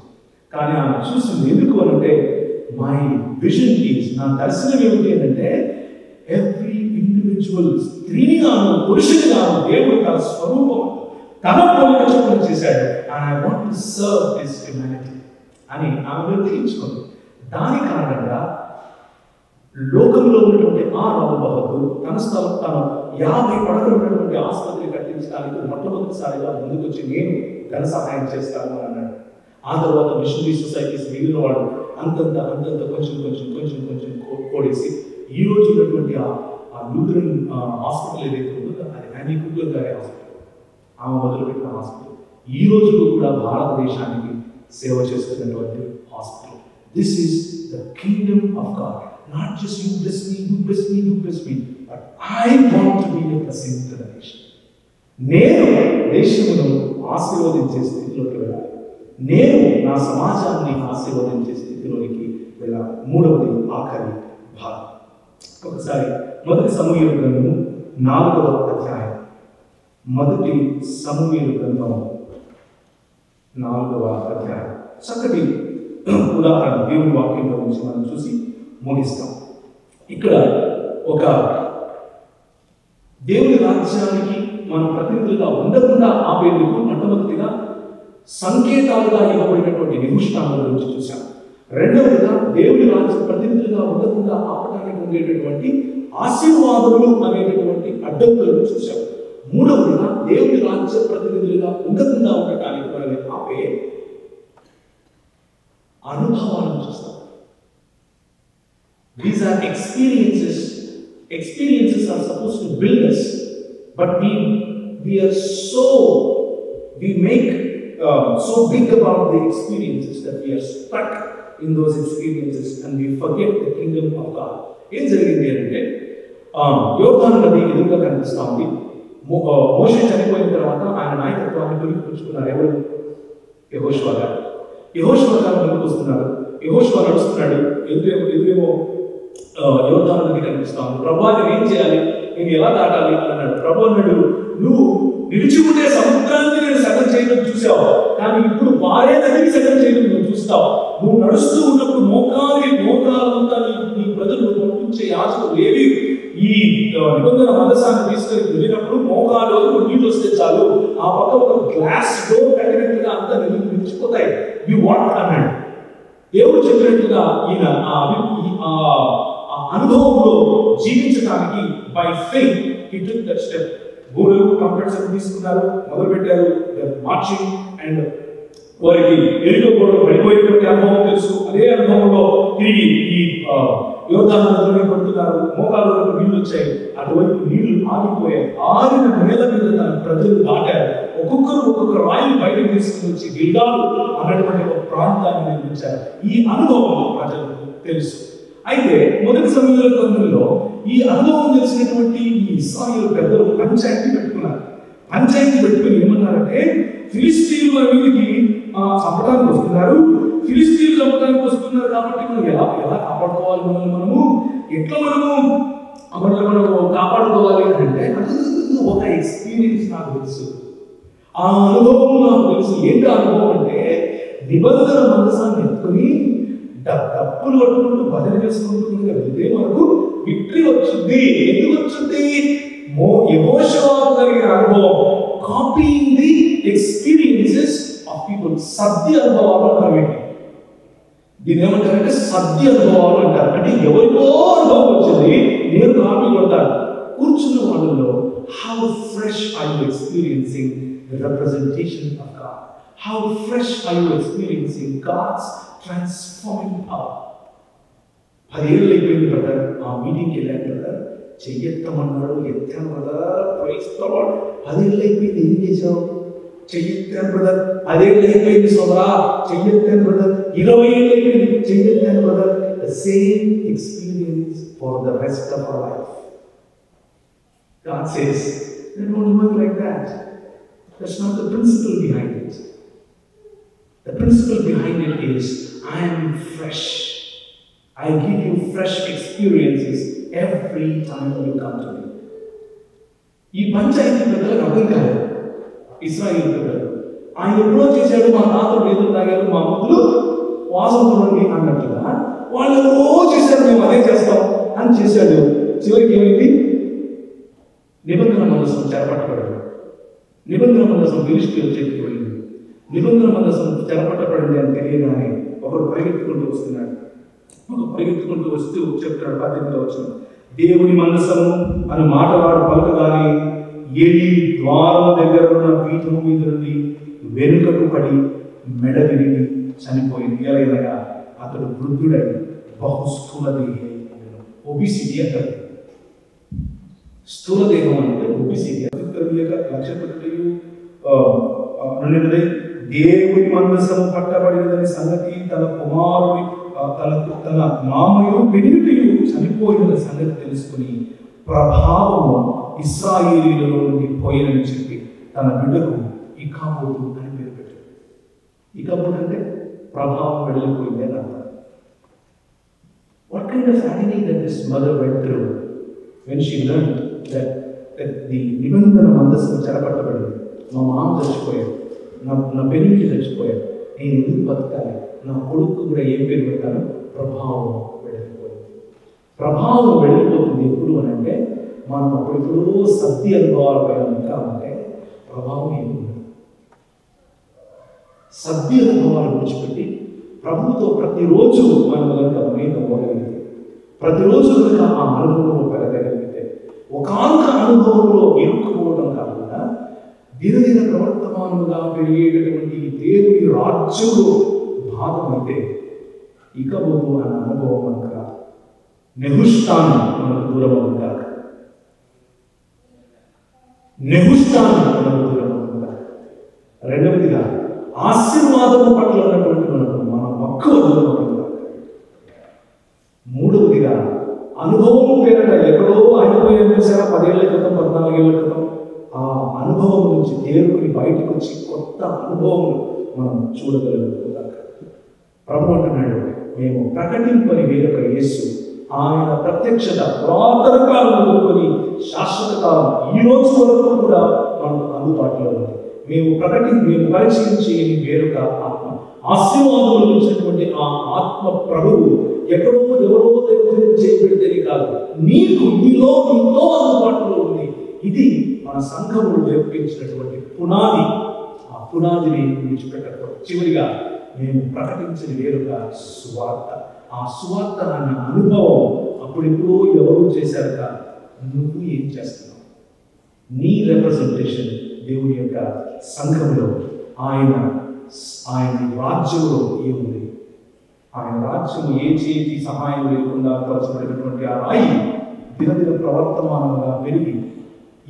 S1: కానీ ఆమె చూసింది ఎందుకు అనంటే, మై విజన్ ఈజ్, నా దర్శనం ఏమిటి అంటే ఎవ్రీ ఇండివిజువల్ స్త్రీని గాను పురుషుని గాను దేవుడు తన స్వరూపం తన పోలిక చొప్పున చేశాడు. And I want to serve this humanity అని ఆమె నిర్ణయించుకుంది. దాని కారణంగా లోకంలో ఉన్నటువంటి ఆ రావు బహదూర్ తన 50 పడకలు ఉన్నటువంటి ఆసుపత్రి కట్టించడానికి మొట్టమొదటిసారిగా ముందుకు వచ్చి నేను ఘన సహాయం చేస్తాను అని అన్నాడు. ఆ తర్వాత మిషనరీ సొసైటీస్ మిగిలిన వాళ్ళు అంతంత కొంచెం కోడేసి ఈ రోజు ఉన్నటువంటి ఆ లూథరన్ హాస్పిటల్ ఏదైతే ఉందో అది యాంకులర్ గారి హాస్పిటల్, ఆమె మొదలుపెట్టిన హాస్పిటల్ ఈ రోజు కూడా భారతదేశానికి సేవ చేస్తున్నటువంటి hospital. This is the Kingdom of God. Not just you bless me, but I want to be a blessing to the nation. నేను దేశమును ఆశీర్వదించే స్థితిలోకి వెళ్ళాలి. నేను నా సమాజాన్ని ఆశీర్వదించే స్థితిలోకి వెళ్ళాలి. మూడవది ఆఖరి భాగం. ఒకసారి మొదటి సమూయేలు గ్రంథము 4వ అధ్యాయం. మొదటి సమూయేలు గ్రంథం 4వ అధ్యాయం. చక్కటి ఉదాహరణ దేవుని వాక్యంలో నుంచి మనం చూసి ముగిస్తాం. ఇక్కడ ఒక దేవుని రాజ్యానికి మనం ప్రతినిధులుగా ఉండకుండా ఆపేందుకు మొట్టమొదటిగా సంకేతాలుగా ఇవ్వబడినటువంటి నిహుష్టాల గురించి చూసాం. రెండవదిగా దేవుని రాజ్య ప్రతినిధులుగా ఉండకుండా ఆపడానికి ఉండేటటువంటి ఆశీర్వాదములు అనేటటువంటి అడ్డంకులను చూసాం. మూడవదిగా దేవుని రాజ్య ప్రతినిధులుగా ఉండకుండా ఉండటానికి మనల్ని ఆపే అనుభవాలను చూస్తాం. These are experiences. Experiences are supposed to build us, but we make so big about the experiences that we are stuck in those experiences and we forget the kingdom of God. ఏం జరిగింది అంటే యోర్దాను నది ఎదురుగా కనిపిస్తా ఉంది. మోషే చనిపోయిన తర్వాత ఆయన నాయకత్వాన్ని తొలగించుకున్నారు. ఎవరు? యెహోషువ గారు. యెహోషువ గారు ముందుకు వస్తున్నారు. యెహోషువ నడుస్తున్నాడు. ఎదురేమో యోర్దాను నది కనిపిస్తాను. ప్రభువా నేను ఏం చేయాలి, నేను ఎలా దాటాలి అని అన్నాడు. ప్రభు అన్నాడు, నువ్వు నిలిచి ఉండే సముద్రాన్ని నేను సగం చేయడం చూసావు, కానీ ఇప్పుడు వారే నదిని సగం చేయడం నువ్వు చూస్తావు. నువ్వు నడుస్తూ ఉన్నప్పుడు మోకాలంతా నీ ప్రజలు పంపించే యాచకులు ఏవి ఈ నిబంధన మందసాన్ని తీసుకొని వెళ్ళినప్పుడు మోకాలు నీళ్ళు వస్తే చాలు, ఆ పక్క ఒక గ్లాస్ డోర్ కట్టినట్టుగా అంతా నిలిచిపోతాయి. యు వాట్ అన్నాడు. దేవుడు చెప్పినట్టుగా ఈయన అనుభవంలో జీవించడానికి by faith he took that step. గోడలు ట్రంపెట్స్ తీసుకున్నారు, మొదలు పెట్టారు మార్చింగ్, అండ్ వారికి ఎరుకో కూడా పడిపోయేటువంటి అనుభవం తెలుసు. అదే అనుభవంలో తిరిగి ఈ యోర్దాను నదిలోకి పడుతున్నారు. మోకాళ్ళకు నీళ్లు వచ్చాయి, అటువైపు నీళ్లు ఆగిపోయాయి. ఆరిన నేల మీద తన ప్రజలు దాటారు. ఒక్కొక్క రాయిని బయటకు తీసుకుని వచ్చి గిల్గాలు అన్నటువంటి ఒక ప్రాంతాన్ని నిర్మించారు. ఈ అనుభవం ప్రజలకు తెలుసు. అయితే మొదటి సమయంలో గ్రంథంలో ఈ అనుభవం తెలిసినటువంటి ఈ ఇశ్రాయేలు పెద్దలు పంచాయతీ పెట్టుకున్నారు. పంచాయతీ పెట్టుకుని ఏమన్నారంటే, ఫిలిష్తీయులు మన మీదకి చంపడానికి వస్తున్నారు, ఫిలిష్తీయులు చంపడానికి వస్తున్నారు కాబట్టి మనం ఎలా కాపాడుకోవాలి, మనము ఎట్లా మనము కాపాడుకోవాలి అంటే ఒక ఎక్స్పీరియన్స్ నాకు తెలుసు, ఆ అనుభవం నాకు తెలుసు. ఏంటి అనుభవం అంటే, నిబంధన మందసాన్ని ఎత్తుకుని డప్పులు కొట్టుకుంటూ భజన చేసుకుంటూ వెళ్తే మనకు విక్టరీ వచ్చింది. ఎందుకు వచ్చింది? యెహోషువ కలిగిన అనుభవం, copying the experiences of people. సద్ది అనుభవాలు అంటారు. ఏంటి దీని ఏమంటారంటే సద్ది అనుభవాలు అంటారు. అంటే ఎవరికో అనుభవం వచ్చింది, నేను కాపీ కొడతాను. కూర్చున్న వాళ్ళలో how fresh are you experiencing the representation of God? How fresh are you experiencing God's transforming power? 10 ఏళ్ళు అయిపోయింది బ్రదర్, ఆ మీటింగ్కి వెళ్ళాను బ్రదర్, చెయ్యెత్తమన్నాడు, ఎత్తాను బ్రదర్, ప్రైజ్ ది లార్డ్. 10 ఏళ్ళు అయిపోయింది, ఏం చేసావు? చెయ్యెత్తాను బ్రదర్. 10 ఏళ్ళు అయిపోయింది సోదరా, చెయ్యెత్తాను బ్రదర్. 20 ఏళ్ళు అయిపోయింది, చెయ్యెత్తాను brother. The same experience for the rest of our life. God says, it won't work like that. That's not the principle behind it. The principle behind it is, I am fresh. I give you fresh experiences every time you come to me. ఈ పంచాయతీ పెద్దలకు అర్థం కాలేదు. ఇశ్రాయేలు పెద్దలు ఆయన ఎప్పుడో చేశాడు, మా తాతలు ఎదురు తాగారు, మా ముద్దులు వాసం చూడండి అన్నట్టుగా వాళ్ళు ఎవరో చేశారు, మేము అదే చేస్తాం అని చేశాడు. చివరికి ఏమైంది? నిబంధన మందసం చెరపట్టబడింది. నిబంధన మందసం ఫిలిష్తీయుల చేతికి వెళ్ళింది. నిబంధన మందసం చెరపట్టబడింది అని తెలియగానే ఒకడు పరిగెత్తుకుంటూ వస్తున్నాడు. పరిగెత్తుకుంటూ వస్తూ చెప్తాడు 18వ వచనం, దేవుని మందసము అని మాటవాడు పలకగానే ఏలి ద్వారం దగ్గర ఉన్న పీఠం మీద నుండి వెనుకకు పడి మెడ విరిగి చనిపోయింది. ఎలాగనగా అతడు వృద్ధుడై బహుస్థూల దేహి. ఒబిసిటీ అంటారు. స్థూల దేహం అంటే ఒబిసిటీ. దేవుని మందసము పట్టబడినదని సంగతి తన కుమారుని తన మామయు పెనిమిటియు చనిపోయిన సంగతి తెలుసుకుని ప్రభావము ఇశ్రాయేలీయులలో నుండి పోయినని చెప్పి తన బిడ్డకు ఇకాబోదు అని పేరు పెట్టాడు. ఇకాబోదు అంటే ప్రభావం వెళ్ళిపోయింది అని అర్థం. What kind of agony that this mother went through when she learned that the నిబంధన మందసం చెరపట్టబడింది, మా మామ చచ్చిపోయాడు, నా పెనిమిటి చచ్చిపోయాడు, నేను ఎందుకు బతకాలి, నా కొడుకు కూడా ఏం పేరు పెట్టాను? ప్రభావం వెళ్ళిపోయింది. ప్రభావం వెళ్ళిపోతుంది ఎప్పుడు అని అంటే, మనం అప్పుడెప్పుడో సత్య అనుభవాల పైన ఇంకా ఉంటే ప్రభావం ఏమి ఉండదు. సత్య అనుభవాలు విడిచిపెట్టి ప్రభుత్వ ప్రతిరోజు మనం కనుక అవ్వగలిగితే, ప్రతిరోజు కనుక ఆ అనుభవంలో పెరగగలిగితే, ఒకాంక అనుభవంలో ఇరుక్కుపోవడం కాకుండా దినదిన ప్రవర్తమానంగా పెరిగేటటువంటి దేవుని రాజ్యంలో భాగమైతే ఇకబోదు అన్న అనుభవం మనకు రాదు. నెహుష్తాను మనకు దూరం అవుతారు. నెహుష్తాను మనకు దూరం అవుతారు. రెండవదిగా ఆశీర్వాదము పట్ల ఉన్నటువంటి మన మక్కువ దూరం అవుతారు. మూడవదిగా అనుభవం పేరట ఎక్కడో అయిపోయిన 10 ఏళ్ల క్రితం 14 ఏళ్ల క్రితం ఆ అనుభవం నుంచి తేరుకుని బయటకు వచ్చి కొత్త అనుభవం మనం చూడగలుగుతాం. ప్రభు అంటున్నాడు, మేము ప్రకటింపని వేరొక యేసు, ఆయన ప్రత్యక్షత పురాతన కాలం మొదలుకొని శాశ్వత కాలం ఈ రోజు వరకు కూడా మనకు అందుబాటులో ఉంది. మేము పరిచయించే వేరొక ఆత్మ, ఆశీర్వాదం ఇచ్చినటువంటి ఆ ఆత్మ ప్రభువు ఎక్కడో ఎవరో చేయబెడితేనే కాదు, నీలో ఎంతో అందుబాటులో ఉంది. ఇది మన సంఘములు నేర్పించినటువంటి పునాది. ఆ పునాదిని విడిచిపెట్టకూడదు. చివరిగా మేము ప్రకటించిన వేరుక సువార్త. ఆ సువార్త అన్న అనుభవం అప్పుడెప్పుడో ఎవరూ చేశారు కాదు, నువ్వు ఏం చేస్తున్నావు? నీ రిప్రజెంటేషన్ దేవుని యొక్క సంఘంలో ఆయన ఆయన రాజ్యంలో ఏముంది? ఆయన రాజ్యం ఏ చేతి సహాయం లేకుండా పరచబడినటువంటి ఆ రాయి దినదిన ప్రవర్తమానంగా పెరిగి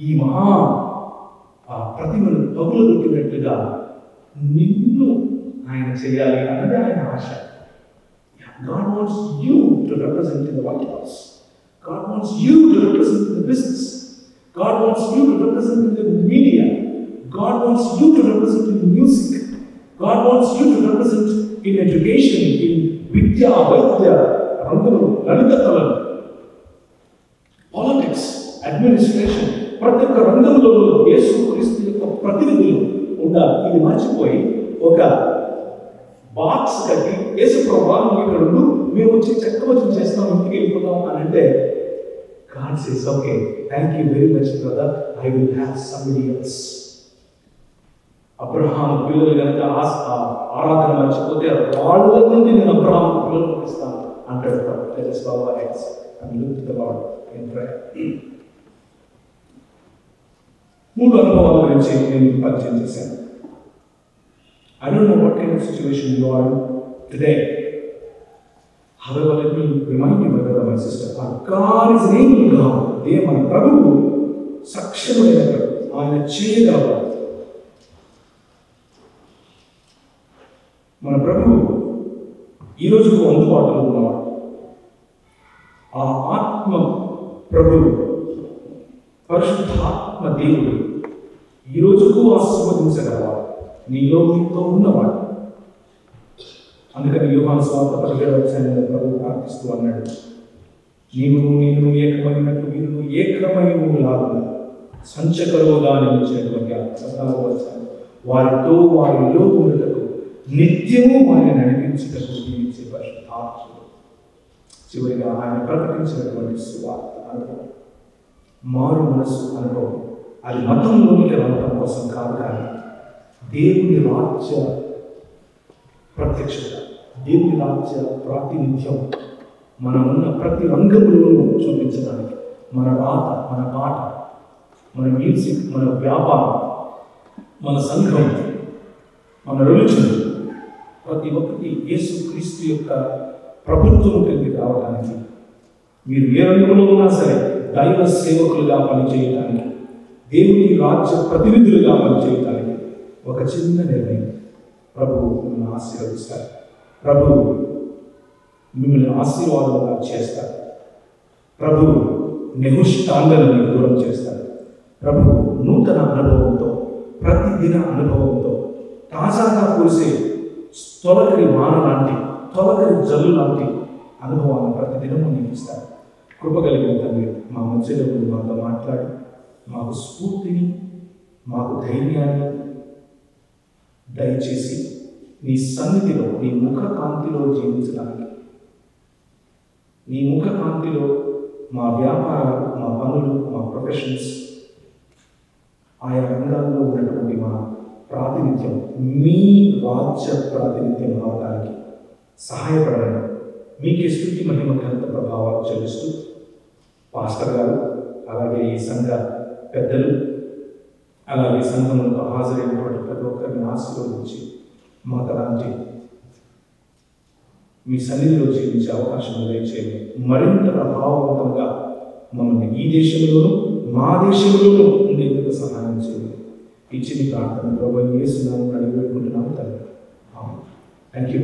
S1: ఈ మహా ప్రతిమను పగులగొట్టినట్లుగా నిన్ను ఆయన చేయాలి అన్నది ఆయన ఆశ. God wants you to represent in the White House. God wants you to represent in the business. God wants you to represent in the media. God wants you to represent in music. God wants you to represent in education, in vidya, vaidya, రంగులు, లలిత కళలు, పాలిటిక్స్, అడ్మినిస్ట్రేషన్, ప్రతి ఒక్క రంగంలో యేసు క్రీస్తు యొక్క ప్రతినిధులు ఉండాలి. ఇది మర్చిపోయి ఒక బాక్స్ కట్టి యేసు ప్రభువా నువ్వు ఇక్కడ ఉండు, మేము వచ్చి చక్కవచ్చి చేస్తాం, ఇంటికి వెళ్ళిపోతాం అని అంటే God says, okay, thank you very much brother, I will have somebody else. Abraham పిల్లలు కనుక ఆరాధన మర్చిపోతే వాళ్ళ నుండి నేను అబ్రహాము పిల్లలు పంపిస్తాను అంటాడు. Let us bow our heads and look to the Lord in prayer. 3 అనుభవాల గురించి నేను పరిచయం చేశాను. I don't know what kind of situation you are in today. However, let me remind you, my brother, my sister, our God is an able God. They మన ప్రభువు సక్షమైనవాడు, ఆయన చేయగలవాడు. మన ప్రభువు ఈ రోజుకు అందుబాటులో ఉన్నవాడు. ఆ ఆత్మ ప్రభువు పరిశుద్ధాత్మ దేవుడు ఈ రోజుకు ఆశీర్వదించగలవాడు, నీలో నీతో ఉన్నవాడు. అందుకని యోహాను సువార్త 17వ అధ్యాయంలో ప్రభువు ప్రార్థిస్తూ అన్నాడు, నీవు నేను ఏకమైనట్టు వీరు ఏకమైనలాగా సంచకరువుగా నిలిచినటువంటి ఆ 14వ అధ్యాయం వారితో వారిలో ఉండటకు నిత్యము వారిని నడిపించుటకు జీవించే పరిశుద్ధాత్ముడు. చివరిగా ఆయన ప్రకటించినటువంటి సువార్త అనుభవం, మారు మనసు అనుభవం, అది మతంలోనికి రావడం కోసం కాదు, కానీ దేవుని రాజ్య ప్రత్యక్షత, దేవుని రాజ్య ప్రాతినిధ్యం మనం ఉన్న ప్రతి రంగంలోనూ చూపించడానికి, మన రాత, మన పాట, మన మ్యూజిక్, మన వ్యాపారం, మన సంఘం, మన రిలీజన్, ప్రతి ఒక్కటి యేసు క్రీస్తు యొక్క ప్రభుత్వం కిందకి రావడానికి, మీరు ఏ రంగంలో ఉన్నా సరే దైవ సేవకులుగా పనిచేయడానికి, దేవుని రాజ్య ప్రతినిధులుగా పనిచేయడానికి ఒక చిన్న నిర్ణయం. ప్రభువు మిమ్మల్ని ఆశీర్వదిస్తారు, ప్రభువు మిమ్మల్ని ఆశీర్వాదంగా చేస్తారు, ప్రభువు నిహుష్టాంగలను దూరం చేస్తారు, ప్రభువు నూతన అనుభవంతో, ప్రతిదిన అనుభవంతో, తాజాగా కురిసే తొలకరి వాన లాంటి, తొలకరి జల్లు లాంటి అనుభవాన్ని ప్రతిదినము నీకు ఇస్తారు. కృపగలిగిన తండ్రి, మా మధ్యలో మాతో మాట్లాడి మాకు స్ఫూర్తిని, మాకు ధైర్యాన్ని దయచేసి నీ సన్నిధిలో, నీ ముఖ కాంతిలో జీవించడానికి, నీ ముఖ కాంతిలో మా వ్యాపారాలు, మా పనులు, మా ప్రొఫెషన్స్, ఆయా రంగాల్లో ఉన్నటువంటి మా ప్రాతినిధ్యం మీ రాజ్య ప్రాతినిధ్యం అవడానికి సహాయపడండి. మీకే స్తుతి మహిమ ఘనత ప్రభావాలు చెల్లిస్తూ పాస్టర్ గారు, అలాగే ఈ సంఘ పెద్దలు, అలాగే సంఘంలో హాజరైనటువంటి ప్రతి ఒక్కరిని ఆశీర్వదించి మాకు అలాంటి మీ సన్నిధిలో జీవించే అవకాశం దయచేయండి. మరింత ప్రభావవంతంగా మమ్మల్ని ఈ దేశంలోనూ మా దేశంలోనూ ఉండేందుకు సహాయం చేయండి. ఇచ్చిన ప్రార్థన ప్రభువైన యేసు నామమున అడిగి వేడుకుంటున్నాము తండ్రి. Thank you.